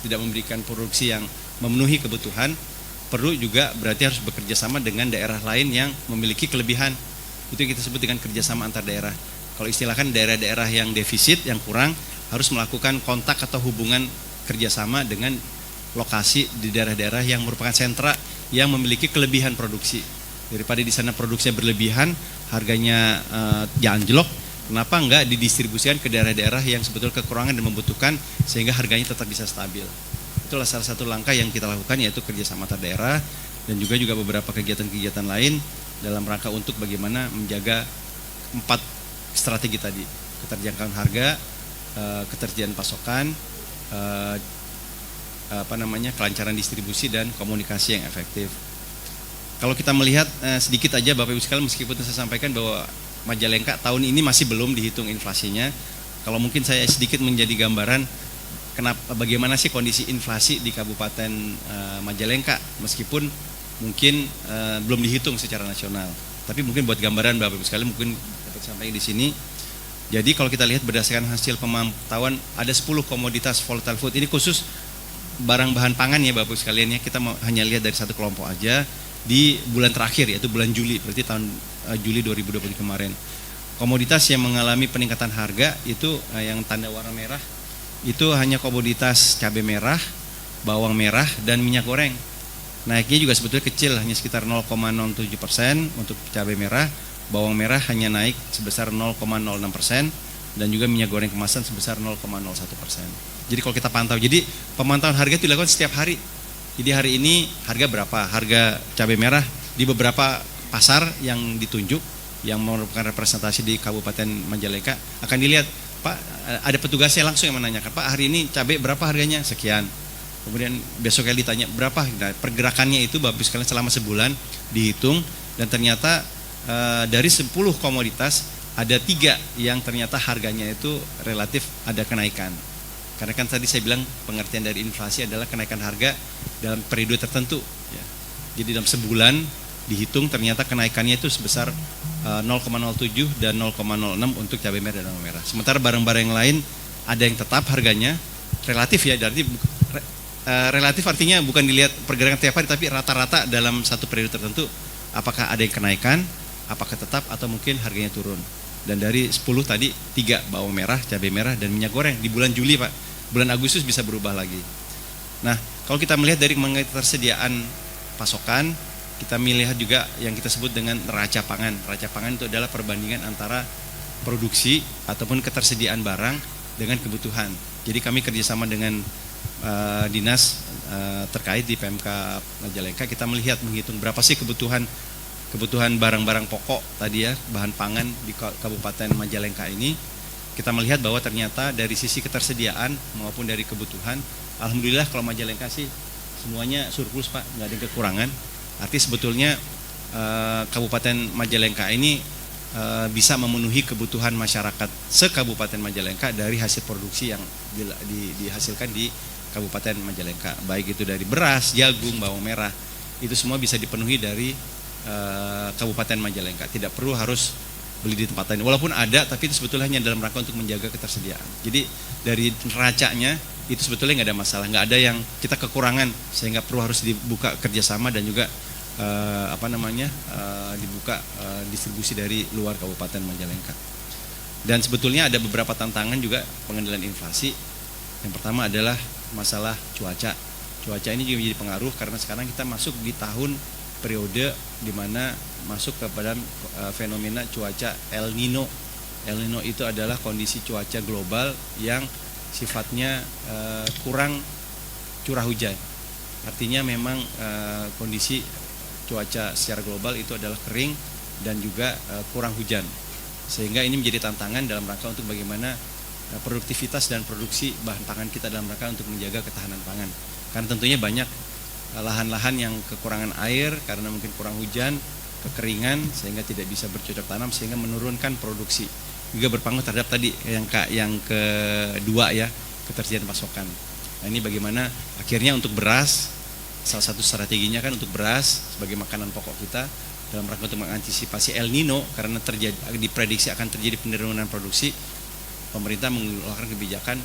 tidak memberikan produksi yang memenuhi kebutuhan, perlu juga berarti harus bekerja sama dengan daerah lain yang memiliki kelebihan. Itu yang kita sebut dengan kerjasama antar daerah. Kalau istilahkan daerah-daerah yang defisit, yang kurang, harus melakukan kontak atau hubungan kerjasama dengan lokasi di daerah-daerah yang merupakan sentra yang memiliki kelebihan produksi. Daripada di sana produksinya berlebihan, harganya anjlok, kenapa enggak didistribusikan ke daerah-daerah yang sebetulnya kekurangan dan membutuhkan sehingga harganya tetap bisa stabil. Itulah salah satu langkah yang kita lakukan, yaitu kerjasama antar daerah dan juga beberapa kegiatan-kegiatan lain dalam rangka untuk bagaimana menjaga 4 strategi tadi: keterjangkauan harga, ketersediaan pasokan, kelancaran distribusi dan komunikasi yang efektif. Kalau kita melihat sedikit aja Bapak Ibu sekalian, meskipun saya sampaikan bahwa Majalengka tahun ini masih belum dihitung inflasinya, kalau mungkin saya sedikit menjadi gambaran bagaimana sih kondisi inflasi di Kabupaten Majalengka, meskipun mungkin belum dihitung secara nasional, tapi mungkin buat gambaran Bapak Ibu sekalian mungkin dapat sampaikan di sini. Jadi kalau kita lihat berdasarkan hasil pemantauan, ada 10 komoditas volatile food, ini khusus barang bahan pangan ya Bapak Ibu sekalian ya, kita hanya lihat dari satu kelompok aja di bulan terakhir, yaitu bulan Juli, berarti tahun Juli 2020 kemarin. Komoditas yang mengalami peningkatan harga itu yang tanda warna merah, itu hanya komoditas cabai merah, bawang merah, dan minyak goreng. Naiknya juga sebetulnya kecil, hanya sekitar 0,07% untuk cabai merah, bawang merah hanya naik sebesar 0,06%, dan juga minyak goreng kemasan sebesar 0,01%. Jadi kalau kita pantau, jadi pemantauan harga itu dilakukan setiap hari. Jadi hari ini harga berapa? Harga cabai merah di beberapa pasar yang ditunjuk, yang merupakan representasi di Kabupaten Majalengka, akan dilihat, Pak, ada petugasnya langsung yang menanyakan, Pak, hari ini cabai berapa harganya? Sekian. Kemudian besoknya ditanya berapa. Nah, pergerakannya itu Bapak sekalian selama sebulan dihitung, dan ternyata dari 10 komoditas ada 3 yang ternyata harganya itu relatif ada kenaikan. Karena kan tadi saya bilang pengertian dari inflasi adalah kenaikan harga dalam periode tertentu ya. Jadi dalam sebulan dihitung ternyata kenaikannya itu sebesar 0,07 dan 0,06 untuk cabai merah dan bawang merah. Sementara barang-barang yang lain ada yang tetap harganya relatif ya, jadi relatif artinya bukan dilihat pergerakan tiap hari, tapi rata-rata dalam satu periode tertentu apakah ada yang kenaikan, apakah tetap atau mungkin harganya turun. Dan dari 10 tadi 3 bawang merah, cabai merah, dan minyak goreng di bulan Juli Pak. Bulan Agustus bisa berubah lagi. Nah, kalau kita melihat dari ketersediaan pasokan, kita melihat juga yang kita sebut dengan neraca pangan. Neraca pangan itu adalah perbandingan antara produksi ataupun ketersediaan barang dengan kebutuhan. Jadi kami kerjasama dengan dinas terkait di PMK Majalengka, kita menghitung berapa sih kebutuhan barang-barang pokok tadi ya, bahan pangan di Kabupaten Majalengka ini. Kita melihat bahwa ternyata dari sisi ketersediaan maupun dari kebutuhan, alhamdulillah kalau Majalengka sih semuanya surplus Pak, nggak ada yang kekurangan. Artinya sebetulnya Kabupaten Majalengka ini bisa memenuhi kebutuhan masyarakat se-Kabupaten Majalengka dari hasil produksi yang dihasilkan di Kabupaten Majalengka, baik itu dari beras, jagung, bawang merah, itu semua bisa dipenuhi dari Kabupaten Majalengka. Tidak perlu harus beli di tempat lain, walaupun ada, tapi itu sebetulnya hanya dalam rangka untuk menjaga ketersediaan. Jadi dari neracanya itu sebetulnya nggak ada masalah, nggak ada yang kita kekurangan sehingga perlu harus dibuka kerjasama dan juga dibuka distribusi dari luar Kabupaten Majalengka. Dan sebetulnya ada beberapa tantangan juga pengendalian inflasi. Yang pertama adalah masalah cuaca. Cuaca ini juga menjadi pengaruh karena sekarang kita masuk di tahun periode di mana masuk kepada fenomena cuaca El Nino. El Nino itu adalah kondisi cuaca global yang sifatnya kurang curah hujan. Artinya memang kondisi cuaca secara global itu adalah kering dan juga kurang hujan. Sehingga ini menjadi tantangan dalam rangka untuk bagaimana produktivitas dan produksi bahan pangan kita dalam rangka untuk menjaga ketahanan pangan. Karena tentunya banyak lahan-lahan yang kekurangan air karena mungkin kurang hujan, kekeringan sehingga tidak bisa bercocok tanam sehingga menurunkan produksi. Juga berpengaruh terhadap tadi yang kedua ya, ketersediaan pasokan. Nah, ini bagaimana akhirnya untuk beras, salah satu strateginya kan untuk beras sebagai makanan pokok kita dalam rangka untuk mengantisipasi El Nino karena diprediksi akan terjadi penurunan produksi. Pemerintah mengeluarkan kebijakan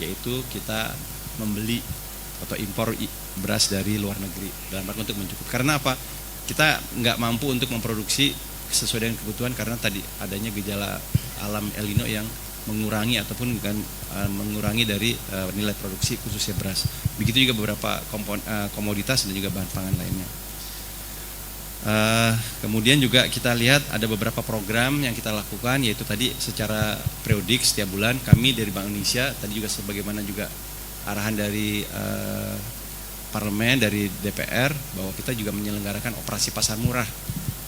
yaitu kita membeli atau impor beras dari luar negeri dalam rangka untuk mencukupi. Karena apa? Kita nggak mampu untuk memproduksi sesuai dengan kebutuhan karena tadi adanya gejala alam El Nino yang mengurangi ataupun mengurangi dari nilai produksi khususnya beras. Begitu juga beberapa komoditas dan juga bahan pangan lainnya. Kemudian juga kita lihat ada beberapa program yang kita lakukan yaitu tadi secara periodik setiap bulan kami dari Bank Indonesia tadi juga sebagaimana juga arahan dari parlemen dari DPR bahwa kita juga menyelenggarakan operasi pasar murah.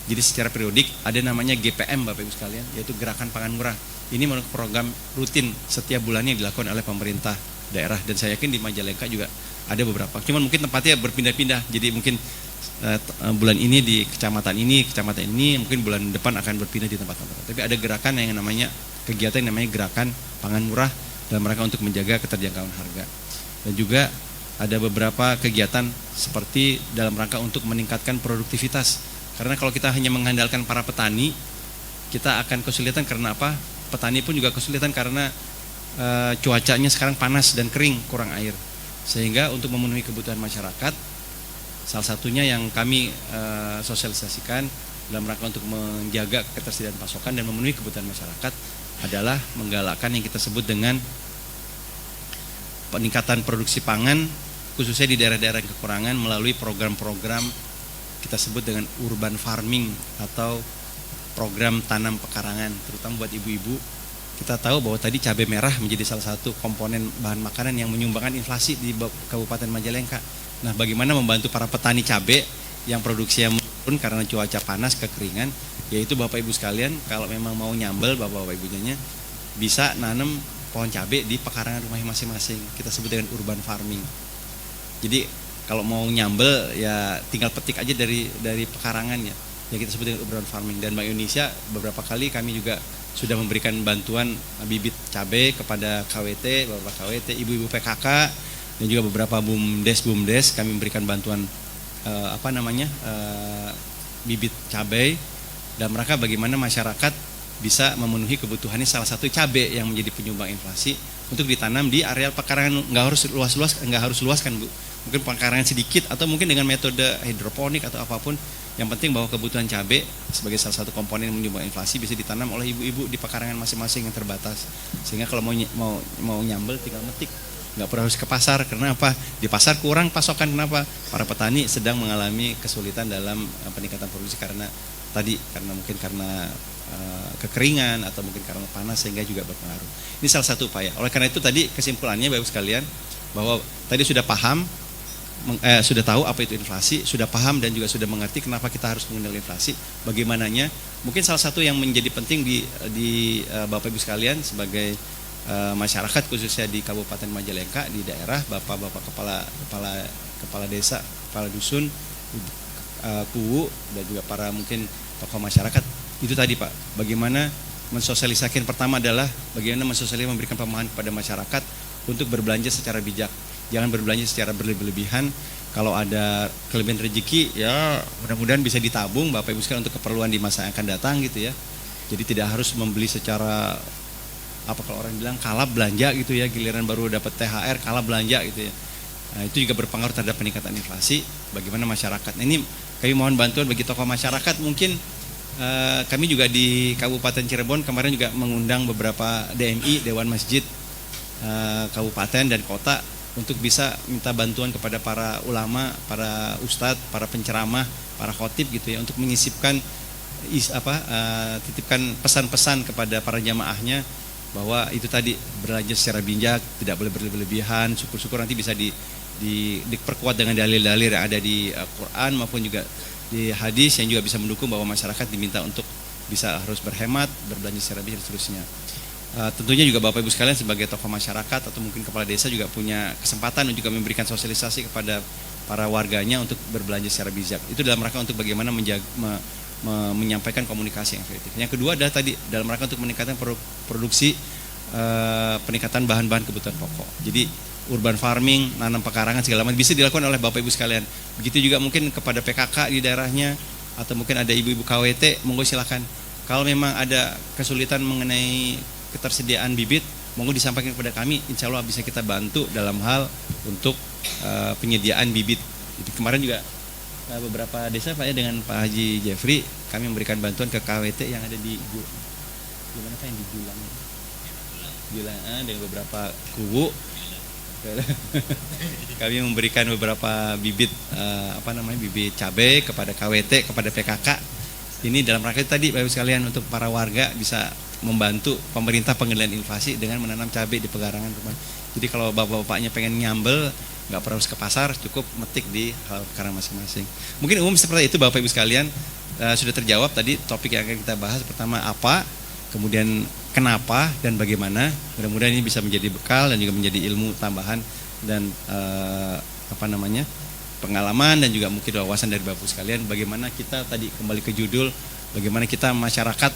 Jadi secara periodik ada namanya GPM Bapak Ibu sekalian yaitu Gerakan Pangan Murah. Ini merupakan program rutin setiap bulannya yang dilakukan oleh pemerintah daerah dan saya yakin di Majalengka juga ada beberapa. Cuman mungkin tempatnya berpindah-pindah. Jadi mungkin bulan ini di kecamatan ini, mungkin bulan depan akan berpindah di tempat-tempat. Tapi ada gerakan yang namanya kegiatan yang namanya Gerakan Pangan Murah dalam rangka untuk menjaga keterjangkauan harga. Dan juga ada beberapa kegiatan seperti dalam rangka untuk meningkatkan produktivitas. Karena kalau kita hanya mengandalkan para petani, kita akan kesulitan karena apa? Petani pun juga kesulitan karena cuacanya sekarang panas dan kering, kurang air. Sehingga untuk memenuhi kebutuhan masyarakat, salah satunya yang kami sosialisasikan dalam rangka untuk menjaga ketersediaan pasokan dan memenuhi kebutuhan masyarakat adalah menggalakkan yang kita sebut dengan peningkatan produksi pangan khususnya di daerah-daerah yang kekurangan melalui program-program kita sebut dengan urban farming atau program tanam pekarangan terutama buat ibu-ibu. Kita tahu bahwa tadi cabai merah menjadi salah satu komponen bahan makanan yang menyumbangkan inflasi di Kabupaten Majalengka. Nah, bagaimana membantu para petani cabai yang produksinya menurun karena cuaca panas, kekeringan, yaitu Bapak Ibu sekalian, kalau memang mau nyambel Bapak Ibunya bisa nanam pohon cabai di pekarangan rumah masing-masing. Kita sebut dengan urban farming. Jadi kalau mau nyambel ya tinggal petik aja dari pekarangannya. Ya kita sebut dengan urban farming. Dan Bank Indonesia beberapa kali kami juga sudah memberikan bantuan bibit cabai kepada KWT, beberapa KWT, ibu-ibu PKK dan juga beberapa bumdes kami memberikan bantuan bibit cabai dalam rangka bagaimana masyarakat bisa memenuhi kebutuhannya salah satu cabai yang menjadi penyumbang inflasi untuk ditanam di areal pekarangan. Nggak harus luas kan Bu, mungkin pekarangan sedikit atau mungkin dengan metode hidroponik atau apapun. Yang penting bahwa kebutuhan cabai sebagai salah satu komponen yang menyumbang inflasi bisa ditanam oleh ibu-ibu di pekarangan masing-masing yang terbatas. Sehingga kalau mau nyambel tinggal metik, nggak perlu harus ke pasar. Karena apa? Di pasar kurang pasokan. Kenapa? Para petani sedang mengalami kesulitan dalam peningkatan produksi karena mungkin karena kekeringan atau mungkin karena panas sehingga juga berpengaruh. Ini salah satu upaya. Oleh karena itu tadi kesimpulannya Bapak sekalian bahwa tadi sudah sudah tahu apa itu inflasi, sudah paham dan juga sudah mengerti kenapa kita harus mengendalikan inflasi, bagaimananya. Mungkin salah satu yang menjadi penting di Bapak Ibu sekalian sebagai masyarakat khususnya di Kabupaten Majalengka di daerah, bapak-bapak kepala desa, kepala dusun, kuwu dan juga para mungkin tokoh masyarakat itu tadi Pak, bagaimana mensosialisasikan. Pertama adalah bagaimana memberikan pemahaman kepada masyarakat untuk berbelanja secara bijak. Jangan berbelanja secara berlebihan. Kalau ada kelebihan rezeki ya mudah-mudahan bisa ditabung Bapak Ibu sekalian untuk keperluan di masa yang akan datang gitu ya. Jadi tidak harus membeli secara kalau orang bilang kalap belanja gitu ya, giliran baru dapat THR kalap belanja gitu ya. Nah, itu juga berpengaruh terhadap peningkatan inflasi. Bagaimana masyarakat. Nah, ini kami mohon bantuan bagi tokoh masyarakat. Mungkin kami juga di Kabupaten Cirebon kemarin juga mengundang beberapa DMI, Dewan Masjid Kabupaten dan Kota untuk bisa minta bantuan kepada para ulama, para ustadz, para penceramah, para khotib gitu ya untuk menyisipkan titipkan pesan-pesan kepada para jamaahnya bahwa itu tadi belanja secara bijak, tidak boleh berlebihan. Syukur-syukur nanti bisa diperkuat dengan dalil-dalil yang ada di Quran maupun juga di hadis yang juga bisa mendukung bahwa masyarakat diminta untuk bisa harus berhemat, berbelanja secara bijak dan seterusnya. Tentunya juga Bapak Ibu sekalian sebagai tokoh masyarakat atau mungkin kepala desa juga punya kesempatan untuk juga memberikan sosialisasi kepada para warganya untuk berbelanja secara bijak. Itu dalam rangka untuk bagaimana menyampaikan komunikasi yang efektif. Yang kedua adalah tadi dalam rangka untuk meningkatkan produksi, peningkatan bahan-bahan kebutuhan pokok. Jadi urban farming, nanam pekarangan segala macam bisa dilakukan oleh Bapak Ibu sekalian. Begitu juga mungkin kepada PKK di daerahnya atau mungkin ada ibu-ibu KWT, monggo silakan. Kalau memang ada kesulitan mengenai ketersediaan bibit, monggo disampaikan kepada kami, insya Allah bisa kita bantu dalam hal untuk penyediaan bibit. Jadi kemarin juga beberapa desa Pak ya dengan Pak Haji Jeffrey, kami memberikan bantuan ke KWT yang ada di gimana Pak yang di Gulang dengan beberapa kubu. Kami memberikan beberapa bibit bibit cabai kepada KWT, kepada PKK. Ini dalam rangka tadi Bapak Ibu sekalian untuk para warga bisa membantu pemerintah pengendalian inflasi dengan menanam cabai di pekarangan rumah. Jadi kalau bapak-bapaknya pengen nyambel, nggak perlu harus ke pasar, cukup metik di pekarangan masing-masing. Mungkin umum seperti itu Bapak Ibu sekalian. Sudah terjawab tadi topik yang akan kita bahas. Pertama apa, kemudian kenapa dan bagaimana. Mudah-mudahan ini bisa menjadi bekal dan juga menjadi ilmu tambahan dan pengalaman dan juga mungkin wawasan dari Bapak Ibu sekalian. Bagaimana kita tadi kembali ke judul, bagaimana kita masyarakat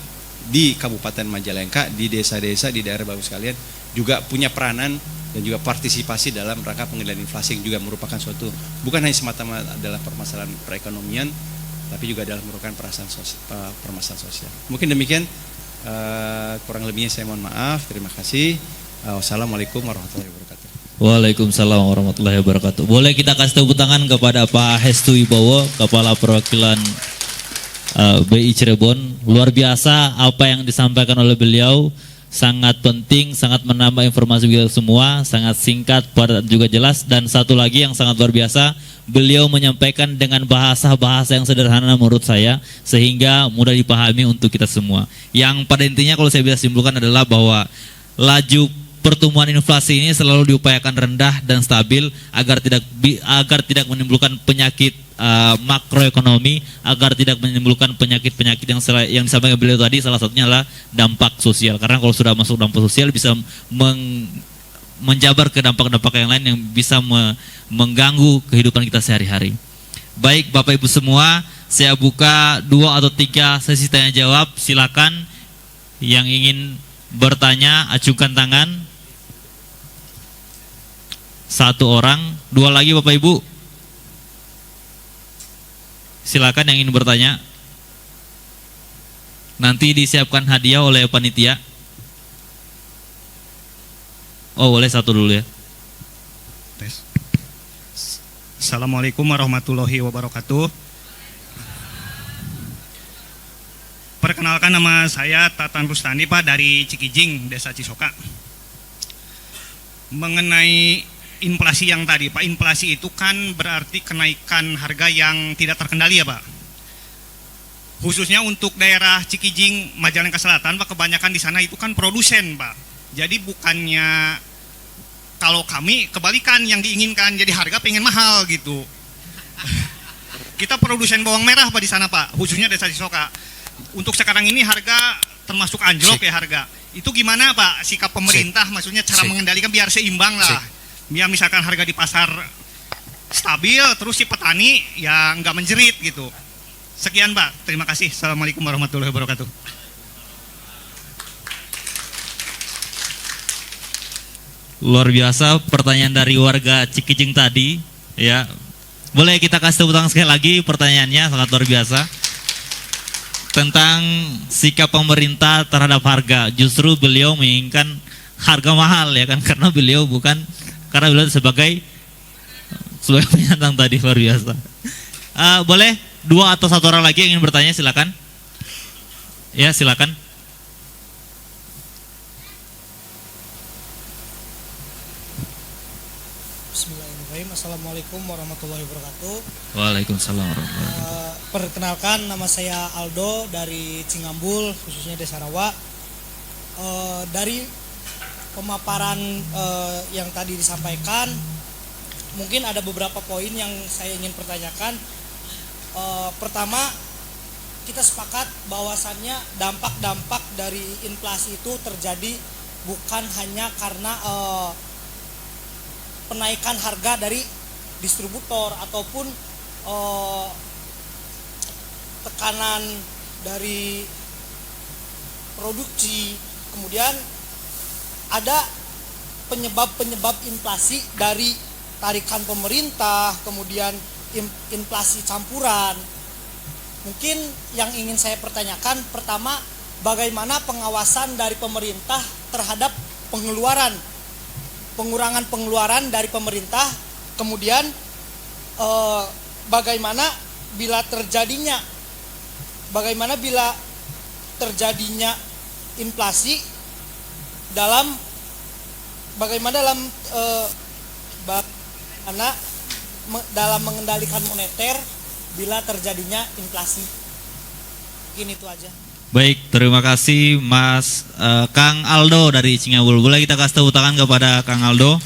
di Kabupaten Majalengka, di desa-desa, di daerah Bapak Ibu sekalian juga punya peranan dan juga partisipasi dalam rangka pengendalian inflasi yang juga merupakan suatu bukan hanya semata-mata adalah permasalahan perekonomian, tapi juga adalah merupakan permasalahan sosial. Mungkin demikian, kurang lebihnya saya mohon maaf. Terima kasih. Wassalamualaikum warahmatullahi wabarakatuh. Waalaikumsalam warahmatullahi wabarakatuh. Boleh kita kasih tepuk tangan kepada Pak Hestu Wibowo, Kepala Perwakilan BI Cirebon. Luar biasa apa yang disampaikan oleh beliau, sangat penting, sangat menambah informasi kita semua, sangat singkat, padat juga jelas. Dan satu lagi yang sangat luar biasa, beliau menyampaikan dengan bahasa-bahasa yang sederhana menurut saya, sehingga mudah dipahami untuk kita semua. Yang pada intinya kalau saya bisa simpulkan adalah bahwa laju pertumbuhan inflasi ini selalu diupayakan rendah dan stabil agar tidak menimbulkan penyakit makroekonomi, agar tidak menimbulkan penyakit-penyakit yang disampaikan beliau tadi. Salah satunya adalah dampak sosial, karena kalau sudah masuk dampak sosial bisa menjabar ke dampak-dampak yang lain yang bisa mengganggu kehidupan kita sehari-hari. Baik Bapak Ibu semua, saya buka 2 atau 3 sesi tanya jawab. Silakan yang ingin bertanya acungkan tangan. 1 orang, 2 lagi Bapak Ibu. Silakan yang ingin bertanya. Nanti disiapkan hadiah oleh panitia. Oh, boleh 1 dulu ya. Tes. Assalamualaikum warahmatullahi wabarakatuh. Perkenalkan, nama saya Tatan Rustandi Pak, dari Cikijing, Desa Cisoka. Mengenai inflasi yang tadi Pak, inflasi itu kan berarti kenaikan harga yang tidak terkendali ya Pak. Khususnya untuk daerah Cikijing, Majalengka Selatan Pak, kebanyakan di sana itu kan produsen Pak. Jadi bukannya kalau kami kebalikan yang diinginkan, jadi harga pengen mahal gitu. Kita produsen bawang merah Pak di sana Pak, khususnya Desa Cisoka. Untuk sekarang ini harga termasuk anjlok ya harga. Itu gimana Pak sikap pemerintah, maksudnya cara mengendalikan biar seimbang lah. Biar misalkan harga di pasar stabil, terus si petani ya nggak menjerit gitu. Sekian Pak, terima kasih. Assalamualaikum warahmatullahi wabarakatuh. Luar biasa pertanyaan dari warga Cikijing tadi ya. Boleh kita kasih tepuk tangan sekali lagi, pertanyaannya sangat luar biasa. Tentang sikap pemerintah terhadap harga. Justru beliau menginginkan harga mahal ya kan, karena beliau sebagai penyandang tadi. Luar biasa. Boleh 2 atau 1 orang lagi yang ingin bertanya, silakan. Ya, silakan. Bismillahirrahmanirrahim. Assalamualaikum warahmatullahi wabarakatuh. Waalaikumsalam warahmatullahi wabarakatuh. Perkenalkan, nama saya Aldo dari Cingambul, khususnya Desa Rawa. Dari pemaparan yang tadi disampaikan, mungkin ada beberapa poin yang saya ingin pertanyakan. Pertama, kita sepakat bahwasannya dampak-dampak dari inflasi itu terjadi bukan hanya karena penaikan harga dari distributor ataupun tekanan dari produksi. Kemudian ada penyebab-penyebab inflasi dari tarikan pemerintah, kemudian inflasi campuran. Mungkin yang ingin saya pertanyakan, pertama, bagaimana pengawasan dari pemerintah terhadap pengurangan pengeluaran dari pemerintah. Kemudian bagaimana bila terjadinya inflasi dalam mengendalikan moneter bila terjadinya inflasi. Mungkin itu aja. Baik, terima kasih Mas Kang Aldo dari Cingabul. Boleh kita kasih tepuk tangan kepada Kang Aldo.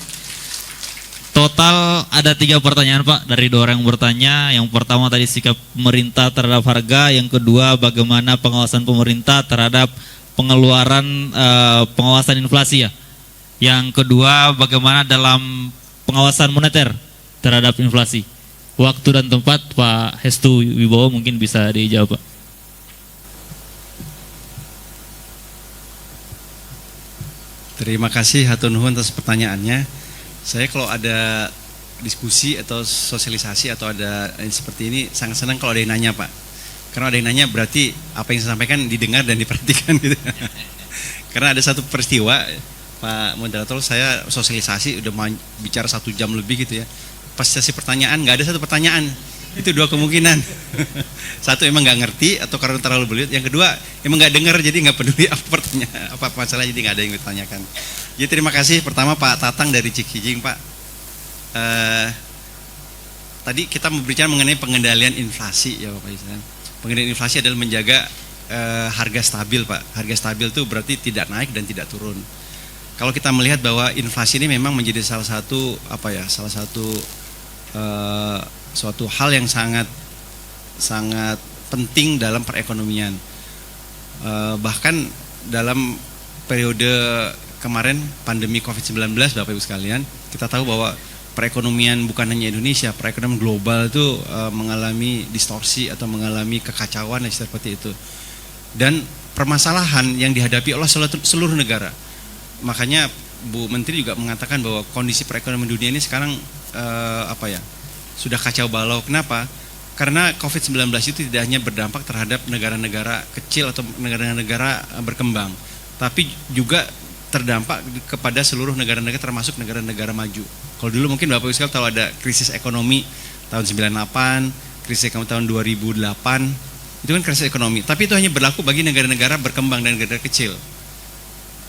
Total ada 3 pertanyaan Pak dari 2 orang yang bertanya. Yang pertama tadi sikap pemerintah terhadap harga. Yang kedua bagaimana pengawasan pemerintah terhadap pengawasan inflasi ya. Yang kedua bagaimana dalam pengawasan moneter terhadap inflasi. Waktu dan tempat Pak Hestu Wibowo mungkin bisa dijawab Pak. Terima kasih hatur nuhun atas pertanyaannya. Saya kalau ada diskusi atau sosialisasi atau ada seperti ini sangat senang kalau ada yang nanya Pak. Karena ada yang nanya berarti apa yang saya sampaikan didengar dan diperhatikan gitu. Karena ada satu peristiwa Pak moderator, saya sosialisasi udah bicara 1 jam lebih gitu ya. Pas sesi pertanyaan nggak ada satu pertanyaan. Itu 2 kemungkinan. Satu emang nggak ngerti atau karena terlalu belit. Yang kedua emang nggak dengar jadi nggak peduli apa masalah, jadi nggak ada yang ditanyakan. Jadi terima kasih pertama Pak Tatang dari Cikijing Pak. Tadi kita berbicara mengenai pengendalian inflasi ya Bapak Ibu. Pengendalian inflasi adalah menjaga harga stabil Pak. Harga stabil itu berarti tidak naik dan tidak turun. Kalau kita melihat bahwa inflasi ini memang menjadi salah satu suatu hal yang sangat penting dalam perekonomian. Bahkan dalam periode kemarin pandemi COVID-19 Bapak Ibu sekalian, kita tahu bahwa perekonomian bukan hanya Indonesia, perekonomian global itu mengalami distorsi atau mengalami kekacauan seperti itu. Dan permasalahan yang dihadapi oleh seluruh negara. Makanya Bu Menteri juga mengatakan bahwa kondisi perekonomian dunia ini sekarang sudah kacau balau. Kenapa? Karena COVID-19 itu tidak hanya berdampak terhadap negara-negara kecil atau negara-negara berkembang, tapi juga terdampak kepada seluruh negara-negara termasuk negara-negara maju. Kalau dulu mungkin Bapak Ibu sekalian tahu ada krisis ekonomi tahun 98, krisis ekonomi tahun 2008, itu kan krisis ekonomi. Tapi itu hanya berlaku bagi negara-negara berkembang dan negara kecil.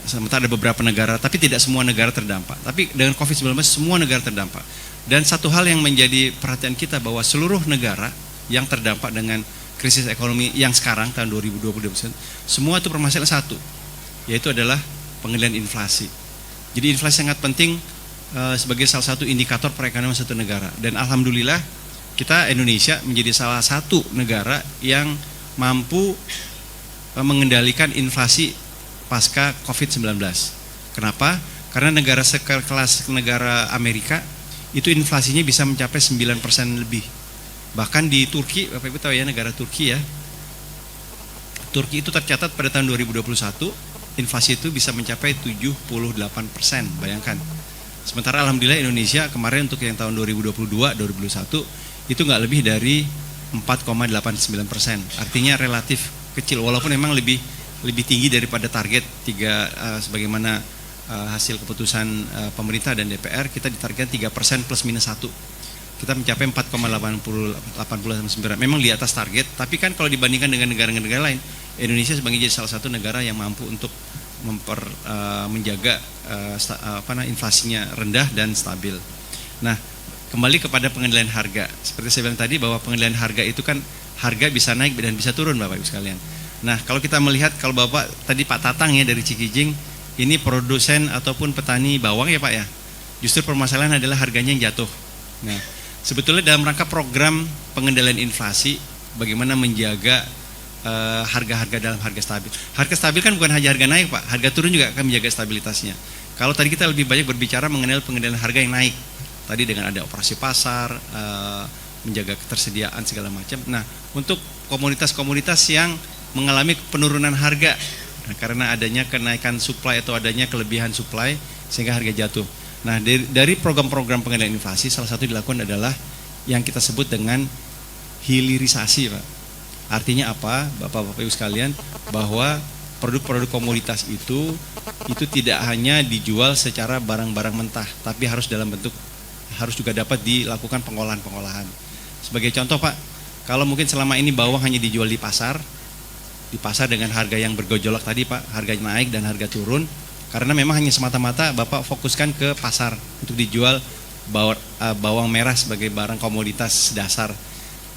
Sementara ada beberapa negara, tapi tidak semua negara terdampak. Tapi dengan COVID-19 semua negara terdampak. Dan satu hal yang menjadi perhatian kita bahwa seluruh negara yang terdampak dengan krisis ekonomi yang sekarang tahun 2020 semua itu permasalahan satu, yaitu adalah pengendalian inflasi. Jadi inflasi sangat penting sebagai salah satu indikator perekonomian satu negara. Dan alhamdulillah kita Indonesia menjadi salah satu negara yang mampu mengendalikan inflasi pasca COVID-19. Kenapa? Karena negara sekelas negara Amerika itu inflasinya bisa mencapai 9% lebih. Bahkan di Turki, Bapak Ibu tahu ya, negara Turki ya. Turki itu tercatat pada tahun 2021 inflasi itu bisa mencapai 78%, bayangkan. Sementara alhamdulillah Indonesia kemarin untuk yang tahun 2022, 2021 itu nggak lebih dari 4,89%. Artinya relatif kecil, walaupun memang lebih tinggi daripada target sebagaimana hasil keputusan pemerintah dan DPR. Kita ditargetkan 3% plus minus 1. Kita mencapai 4,89. Memang di atas target, tapi kan kalau dibandingkan dengan negara-negara lain, Indonesia sebagai salah satu negara yang mampu untuk menjaga inflasinya rendah dan stabil. Nah, kembali kepada pengendalian harga. Seperti saya bilang tadi bahwa pengendalian harga itu kan harga bisa naik dan bisa turun Bapak Ibu sekalian. Nah, kalau kita melihat, kalau Bapak tadi Pak Tatang ya dari Cikijing, ini produsen ataupun petani bawang ya Pak ya. Justru permasalahan adalah harganya yang jatuh. Nah, sebetulnya dalam rangka program pengendalian inflasi, bagaimana menjaga harga-harga dalam harga stabil. Harga stabil kan bukan hanya harga naik Pak, harga turun juga akan menjaga stabilitasnya. Kalau tadi kita lebih banyak berbicara mengenai pengendalian harga yang naik, tadi dengan ada operasi pasar, menjaga ketersediaan segala macam. Nah, untuk komoditas-komoditas yang mengalami penurunan harga, nah, karena adanya kenaikan supply atau adanya kelebihan supply sehingga harga jatuh. Nah, dari program-program pengendalian inflasi salah satu dilakukan adalah yang kita sebut dengan hilirisasi, Pak. Artinya apa, Bapak-Bapak Ibu sekalian, bahwa produk-produk komoditas itu tidak hanya dijual secara barang-barang mentah, tapi harus juga dapat dilakukan pengolahan-pengolahan. Sebagai contoh Pak, kalau mungkin selama ini bawang hanya dijual di pasar dengan harga yang bergejolak tadi Pak, harga naik dan harga turun, karena memang hanya semata-mata Bapak fokuskan ke pasar untuk dijual bawang merah sebagai barang komoditas dasar.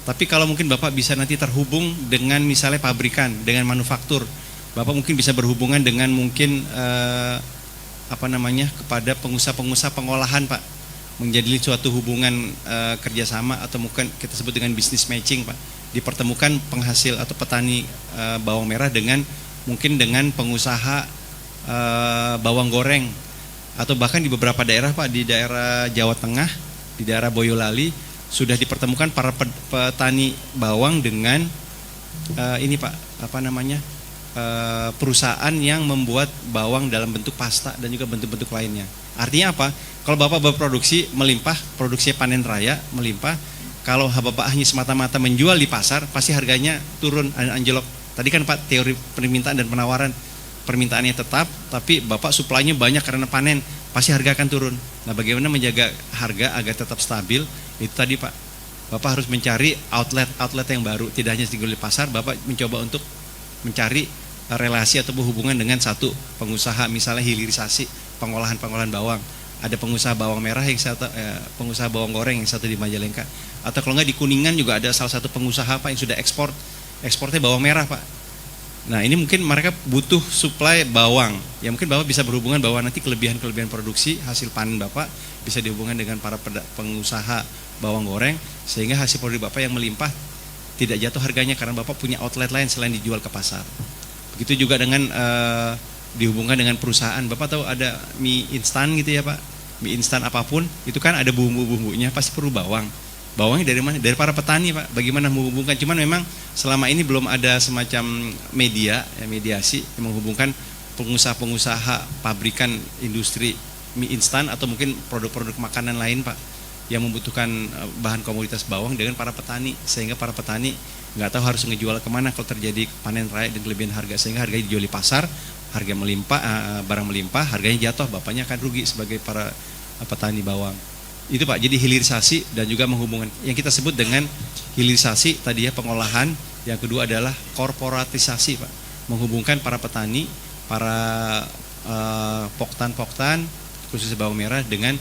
Tapi kalau mungkin Bapak bisa nanti terhubung dengan misalnya pabrikan, dengan manufaktur, Bapak mungkin bisa berhubungan dengan mungkin kepada pengusaha-pengusaha pengolahan Pak, menjadi suatu hubungan kerjasama atau mungkin kita sebut dengan business matching Pak, dipertemukan penghasil atau petani bawang merah dengan pengusaha bawang goreng, atau bahkan di beberapa daerah Pak, di daerah Jawa Tengah, di daerah Boyolali sudah dipertemukan para petani bawang dengan perusahaan yang membuat bawang dalam bentuk pasta dan juga bentuk-bentuk lainnya. Artinya apa? Kalau Bapak berproduksi melimpah, produksinya panen raya melimpah, kalau Bapak hanya semata-mata menjual di pasar, pasti harganya turun, anjlok. Tadi kan Pak, teori permintaan dan penawaran, permintaannya tetap, tapi Bapak suplainya banyak karena panen, pasti harga akan turun. Nah, bagaimana menjaga harga agar tetap stabil? Itu tadi Pak, Bapak harus mencari outlet yang baru, tidak hanya dijual di pasar. Bapak mencoba untuk mencari relasi atau hubungan dengan satu pengusaha, misalnya hilirisasi, pengolahan bawang. Ada pengusaha bawang merah yang satu, pengusaha bawang goreng yang satu di Majalengka. Atau kalau nggak di Kuningan juga ada salah satu pengusaha Pak yang sudah ekspornya bawang merah Pak. Nah, ini mungkin mereka butuh suplai bawang. Ya mungkin Bapak bisa berhubungan bahwa nanti kelebihan produksi hasil panen Bapak bisa dihubungkan dengan para pengusaha bawang goreng, sehingga hasil produk Bapak yang melimpah tidak jatuh harganya karena Bapak punya outlet lain selain dijual ke pasar. Begitu juga dengan dihubungkan dengan perusahaan. Bapak tahu ada mie instan gitu ya Pak, mie instan apapun itu kan ada bumbu-bumbunya, pasti perlu bawang. Bawangnya dari mana? Dari para petani Pak. Bagaimana menghubungkan? Cuman memang selama ini belum ada semacam mediasi yang menghubungkan pengusaha-pengusaha pabrikan industri mie instan atau mungkin produk-produk makanan lain Pak, yang membutuhkan bahan komoditas bawang dengan para petani, sehingga para petani nggak tahu harus ngejual kemana kalau terjadi panen raya dan kelebihan harga, sehingga harganya dijual di pasar, harga melimpah, barang melimpah, harganya jatuh, bapaknya akan rugi sebagai para petani bawang. Itu Pak, jadi hilirisasi dan juga menghubungkan yang kita sebut dengan hilirisasi tadi ya, pengolahan. Yang kedua adalah korporatisasi Pak, menghubungkan para petani, para poktan khususnya bawang merah dengan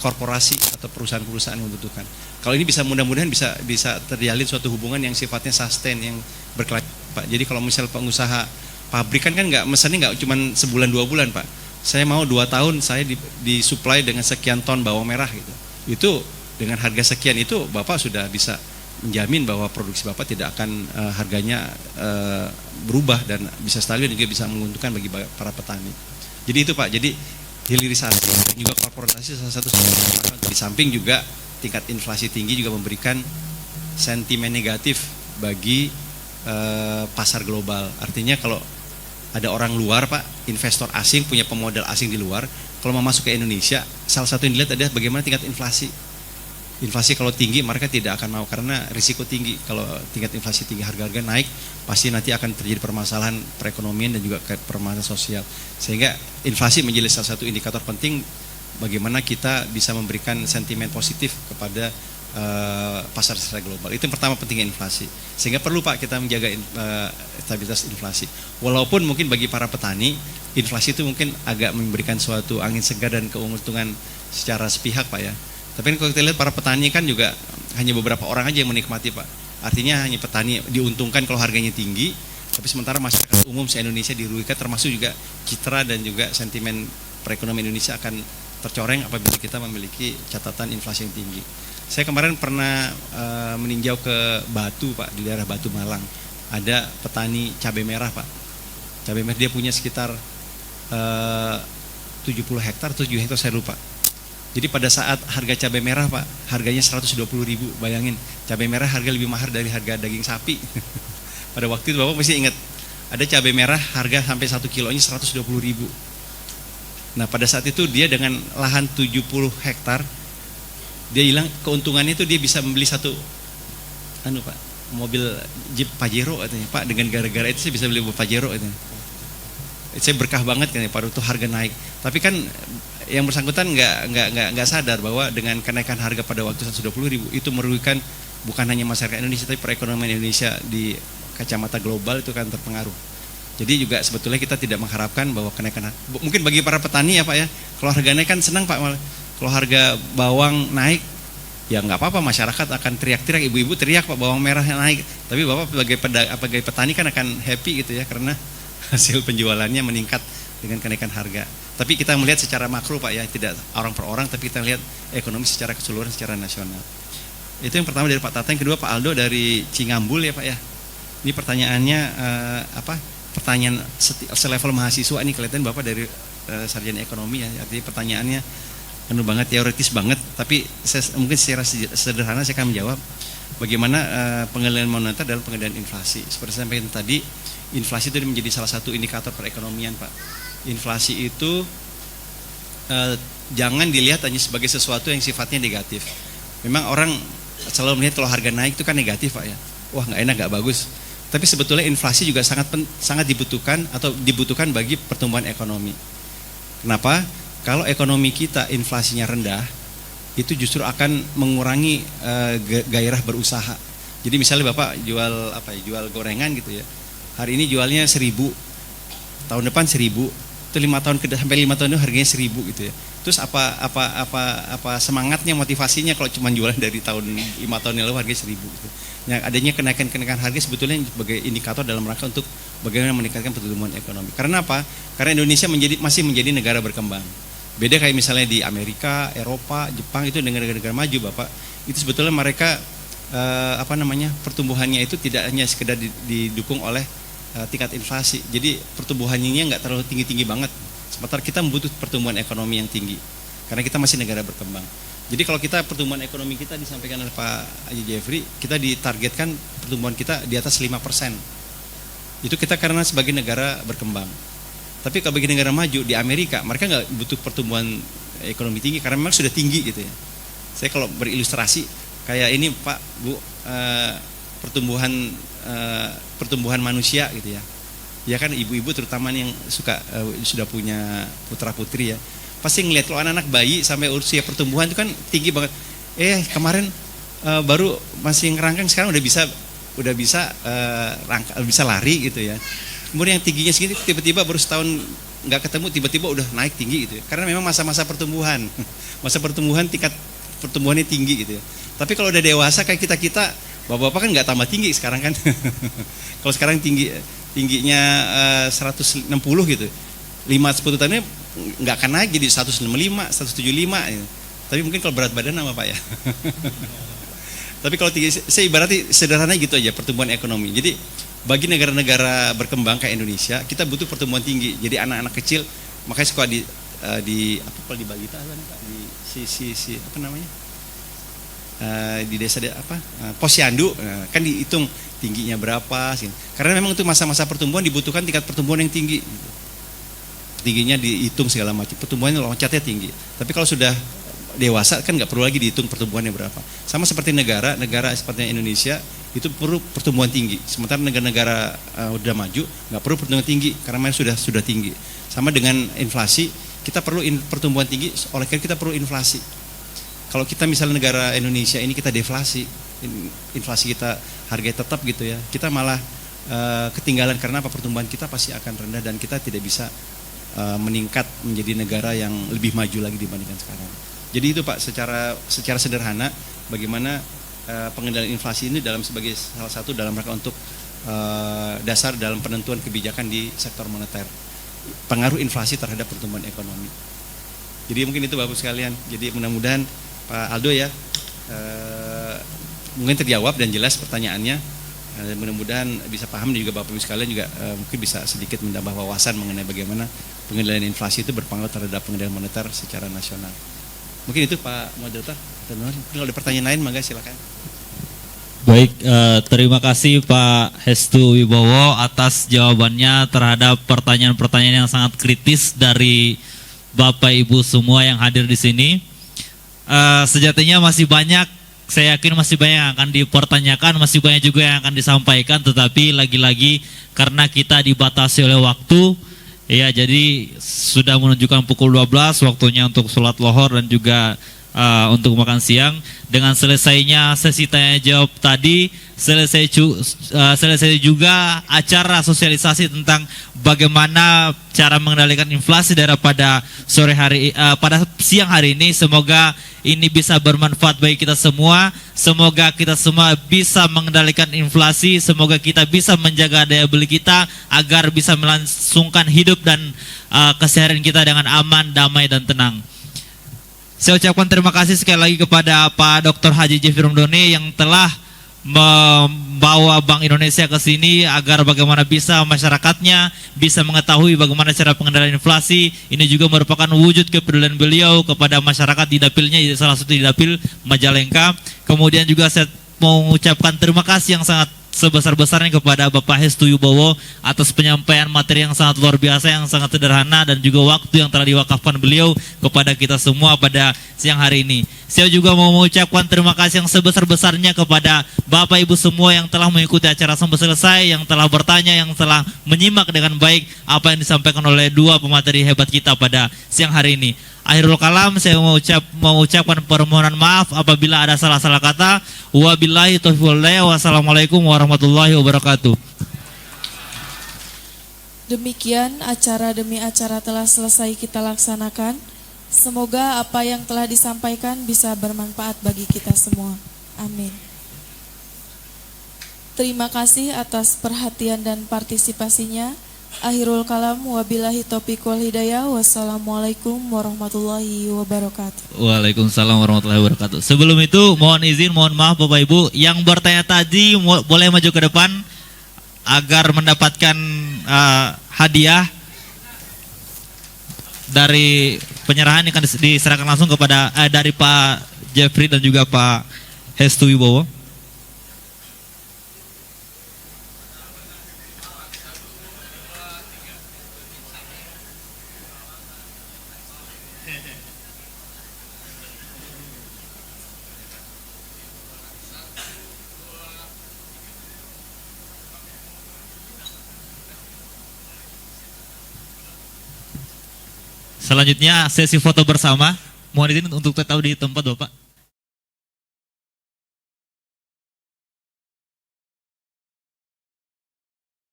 korporasi atau perusahaan-perusahaan yang membutuhkan. Kalau ini bisa mudah-mudahan bisa terjalin suatu hubungan yang sifatnya sustain, yang berkelanjutan Pak. Jadi kalau misal pengusaha pabrik kan nggak mesennya nggak cuma sebulan 2 bulan Pak. Saya mau 2 tahun saya disuplai dengan sekian ton bawang merah gitu. Itu dengan harga sekian itu Bapak sudah bisa menjamin bahwa produksi Bapak tidak akan harganya berubah dan bisa stabil dan juga bisa menguntungkan bagi para petani. Jadi itu Pak, jadi hilirisasi dan juga korporasi salah satu di samping juga tingkat inflasi tinggi juga memberikan sentimen negatif bagi pasar global. Artinya kalau ada orang luar Pak, investor asing, punya pemodal asing di luar, kalau mau masuk ke Indonesia, salah satu yang dilihat adalah bagaimana tingkat inflasi. Inflasi kalau tinggi mereka tidak akan mau karena risiko tinggi. Kalau tingkat inflasi tinggi, harga-harga naik, pasti nanti akan terjadi permasalahan perekonomian dan juga permasalahan sosial. Sehingga inflasi menjadi salah satu indikator penting bagaimana kita bisa memberikan sentimen positif kepada pasar secara global. Itu yang pertama, pentingnya inflasi. Sehingga perlu Pak kita menjaga stabilitas inflasi. Walaupun mungkin bagi para petani, inflasi itu mungkin agak memberikan suatu angin segar dan keuntungan secara sepihak Pak ya. Tapi kalau kita lihat para petani kan juga hanya beberapa orang aja yang menikmati Pak. Artinya hanya petani diuntungkan kalau harganya tinggi, Tapi sementara masyarakat umum se-Indonesia dirugikan, termasuk juga citra dan juga sentimen perekonomian Indonesia akan tercoreng apabila kita memiliki catatan inflasi yang tinggi. Saya kemarin pernah meninjau ke Batu Pak, di daerah Batu Malang. Ada petani cabai merah Pak. Cabai merah dia punya sekitar 70 hektar, 7 hektar saya lupa. Jadi pada saat harga cabai merah Pak, harganya 120.000, bayangin. Cabai merah harga lebih mahal dari harga daging sapi. Pada waktu itu Bapak pasti ingat, ada cabai merah harga sampai 1 kilonya 120.000. Nah pada saat itu dia dengan lahan 70 hektar, dia bilang keuntungannya itu dia bisa membeli satu Pak, mobil Jeep Pajero katanya. Pak, dengan gara-gara itu saya bisa beli mobil Pajero katanya. Saya berkah banget kan pada waktu harga naik. Tapi kan yang bersangkutan nggak sadar bahwa dengan kenaikan harga pada waktu 120.000 itu merugikan bukan hanya masyarakat Indonesia, tapi perekonomian Indonesia di kacamata global itu kan terpengaruh. Jadi juga sebetulnya kita tidak mengharapkan bahwa kenaikan, mungkin bagi para petani ya Pak ya, kalau harga naik kan senang Pak. Kalau harga bawang naik ya nggak apa-apa, masyarakat akan teriak-teriak, ibu-ibu teriak Pak bawang merah naik. Tapi Bapak sebagai petani kan akan happy gitu ya, karena hasil penjualannya meningkat dengan kenaikan harga. Tapi kita melihat secara makro Pak ya, tidak orang per orang, tapi kita lihat ekonomi secara keseluruhan, secara nasional. Itu yang pertama dari Pak Tata. Yang kedua Pak Aldo dari Cingambul ya Pak ya. Ini pertanyaannya pertanyaan selevel mahasiswa, ini kelihatan Bapak dari sarjana ekonomi ya. Artinya pertanyaannya penuh banget, teoritis banget, tapi mungkin secara sederhana saya akan menjawab bagaimana pengendalian moneter dalam pengendalian inflasi. Seperti saya sampaikan tadi, inflasi itu menjadi salah satu indikator perekonomian Pak. Inflasi itu jangan dilihat hanya sebagai sesuatu yang sifatnya negatif. Memang orang selalu melihat kalau harga naik itu kan negatif Pak ya. Wah nggak enak, nggak bagus. Tapi sebetulnya inflasi juga sangat dibutuhkan atau dibutuhkan bagi pertumbuhan ekonomi. Kenapa? Kalau ekonomi kita inflasinya rendah, itu justru akan mengurangi gairah berusaha. Jadi misalnya Bapak jual gorengan gitu ya. Hari ini jualnya 1.000, tahun depan 1.000, itu 5 tahun sampai 5 tahun itu harganya 1.000 gitu ya. Terus apa semangatnya, motivasinya kalau cuma jualan dari tahun 5 tahun yang lalu harganya 1.000 gitu. Yang adanya kenaikan harga sebetulnya sebagai indikator dalam rangka untuk bagaimana meningkatkan pertumbuhan ekonomi. Karena apa? Karena Indonesia masih menjadi negara berkembang. Beda kayak misalnya di Amerika, Eropa, Jepang, itu negara-negara maju Bapak. Itu sebetulnya mereka pertumbuhannya itu tidak hanya sekedar didukung oleh tingkat inflasi. Jadi pertumbuhannya nggak terlalu tinggi-tinggi banget. Sementara kita membutuhkan pertumbuhan ekonomi yang tinggi. Karena kita masih negara berkembang. Jadi kalau kita pertumbuhan ekonomi kita disampaikan oleh Pak Haji Jeffrey, kita ditargetkan pertumbuhan kita di atas 5%. Itu kita karena sebagai negara berkembang. Tapi kalau bagi negara maju di Amerika, mereka nggak butuh pertumbuhan ekonomi tinggi karena memang sudah tinggi gitu ya. Saya kalau berilustrasi kayak ini Pak Bu, pertumbuhan manusia gitu ya. Ya kan ibu-ibu terutama yang sudah punya putra putri ya. Pasti ngelihat kalau anak-anak bayi sampai usia pertumbuhan itu kan tinggi banget. Kemarin baru masih ngerangkang, sekarang udah bisa lari gitu ya. Kemudian yang tingginya segini tiba-tiba baru setahun nggak ketemu tiba-tiba udah naik tinggi gitu ya. Karena memang masa-masa pertumbuhan. Masa pertumbuhan tingkat pertumbuhannya tinggi gitu ya. Tapi kalau udah dewasa kayak kita bapak-bapak kan nggak tambah tinggi sekarang kan. Kalau sekarang tingginya 160 gitu. 5-10 tahunnya nggak akan naik jadi 165, 175 gitu. Tapi mungkin kalau berat badan sama Pak ya. Tapi kalau tinggi, saya ibaratnya sederhana gitu aja pertumbuhan ekonomi. Jadi bagi negara-negara berkembang kayak Indonesia, kita butuh pertumbuhan tinggi. Jadi anak-anak kecil makanya suka di kalau di Balita Pak, di apa namanya? Di desa Posyandu kan dihitung tingginya berapa sih. Karena memang itu masa-masa pertumbuhan dibutuhkan tingkat pertumbuhan yang tinggi. Tingginya dihitung segala macam, pertumbuhannya loncatnya tinggi. Tapi kalau sudah dewasa kan nggak perlu lagi dihitung pertumbuhannya berapa. Sama seperti negara seperti Indonesia itu perlu pertumbuhan tinggi. Sementara negara-negara udah maju nggak perlu pertumbuhan tinggi karena memang sudah tinggi. Sama dengan inflasi, kita perlu pertumbuhan tinggi, oleh karena kita perlu inflasi. Kalau kita misalnya negara Indonesia ini kita deflasi, inflasi kita harga tetap gitu ya, kita malah ketinggalan karena pertumbuhan kita pasti akan rendah dan kita tidak bisa meningkat menjadi negara yang lebih maju lagi dibandingkan sekarang. Jadi itu Pak secara sederhana bagaimana pengendalian inflasi ini sebagai salah satu dalam rangka untuk dasar dalam penentuan kebijakan di sektor moneter, pengaruh inflasi terhadap pertumbuhan ekonomi. Jadi mungkin itu Bapak sekalian. Jadi mudah-mudahan Pak Aldo ya mungkin terjawab dan jelas pertanyaannya. Mudah-mudahan bisa paham, dan juga Bapak Ibu sekalian juga mungkin bisa sedikit menambah wawasan mengenai bagaimana pengendalian inflasi itu berpengaruh terhadap pengendalian moneter secara nasional. Mungkin itu Pak Moderator. Kalau ada pertanyaan lain mangga silakan. Baik, terima kasih Pak Hestu Wibowo atas jawabannya terhadap pertanyaan-pertanyaan yang sangat kritis dari Bapak Ibu semua yang hadir di sini. Sejatinya masih banyak, saya yakin masih banyak yang akan dipertanyakan, masih banyak juga yang akan disampaikan, tetapi lagi-lagi karena kita dibatasi oleh waktu, ya jadi sudah menunjukkan pukul 12 waktunya untuk sholat lohor dan juga untuk makan siang. Dengan selesainya sesi tanya jawab tadi, selesai juga acara sosialisasi tentang bagaimana cara mengendalikan inflasi daripada sore hari pada siang hari ini. Semoga ini bisa bermanfaat bagi kita semua. Semoga kita semua bisa mengendalikan inflasi. Semoga kita bisa menjaga daya beli kita agar bisa melangsungkan hidup dan keseharian kita dengan aman, damai dan tenang. Saya ucapkan terima kasih sekali lagi kepada Pak Dr. Haji Jeffrey Romdoni yang telah membawa Bank Indonesia ke sini agar bagaimana bisa masyarakatnya bisa mengetahui bagaimana cara pengendalian inflasi. Ini juga merupakan wujud kepedulian beliau kepada masyarakat di dapilnya, salah satu di dapil Majalengka. Kemudian juga saya mau mengucapkan terima kasih yang sangat sebesar-besarnya kepada Bapak Hestu Wibowo atas penyampaian materi yang sangat luar biasa, yang sangat sederhana, dan juga waktu yang telah diwakafkan beliau kepada kita semua pada siang hari ini. Saya juga mau mengucapkan terima kasih yang sebesar-besarnya kepada Bapak Ibu semua yang telah mengikuti acara sampai selesai, yang telah bertanya, yang telah menyimak dengan baik apa yang disampaikan oleh dua pemateri hebat kita pada siang hari ini. Akhirul kalam, saya mengucapkan permohonan maaf apabila ada salah-salah kata. Wabillahi taufiq wal hidayah. Wassalamualaikum warahmatullahi wabarakatuh. Demikian acara demi acara telah selesai kita laksanakan. Semoga apa yang telah disampaikan bisa bermanfaat bagi kita semua. Amin. Terima kasih atas perhatian dan partisipasinya. Akhirul kalam, wabillahi taufiq wal hidayah. Wassalamualaikum warahmatullahi wabarakatuh. Waalaikumsalam warahmatullahi wabarakatuh. Sebelum itu mohon izin, mohon maaf Bapak Ibu yang bertanya tadi boleh maju ke depan agar mendapatkan hadiah dari penyerahan yang akan diserahkan langsung kepada dari Pak Jeffrey dan juga Pak Hestu Wibowo. Selanjutnya sesi foto bersama. Mohon izin untuk tetap di tempat Bapak.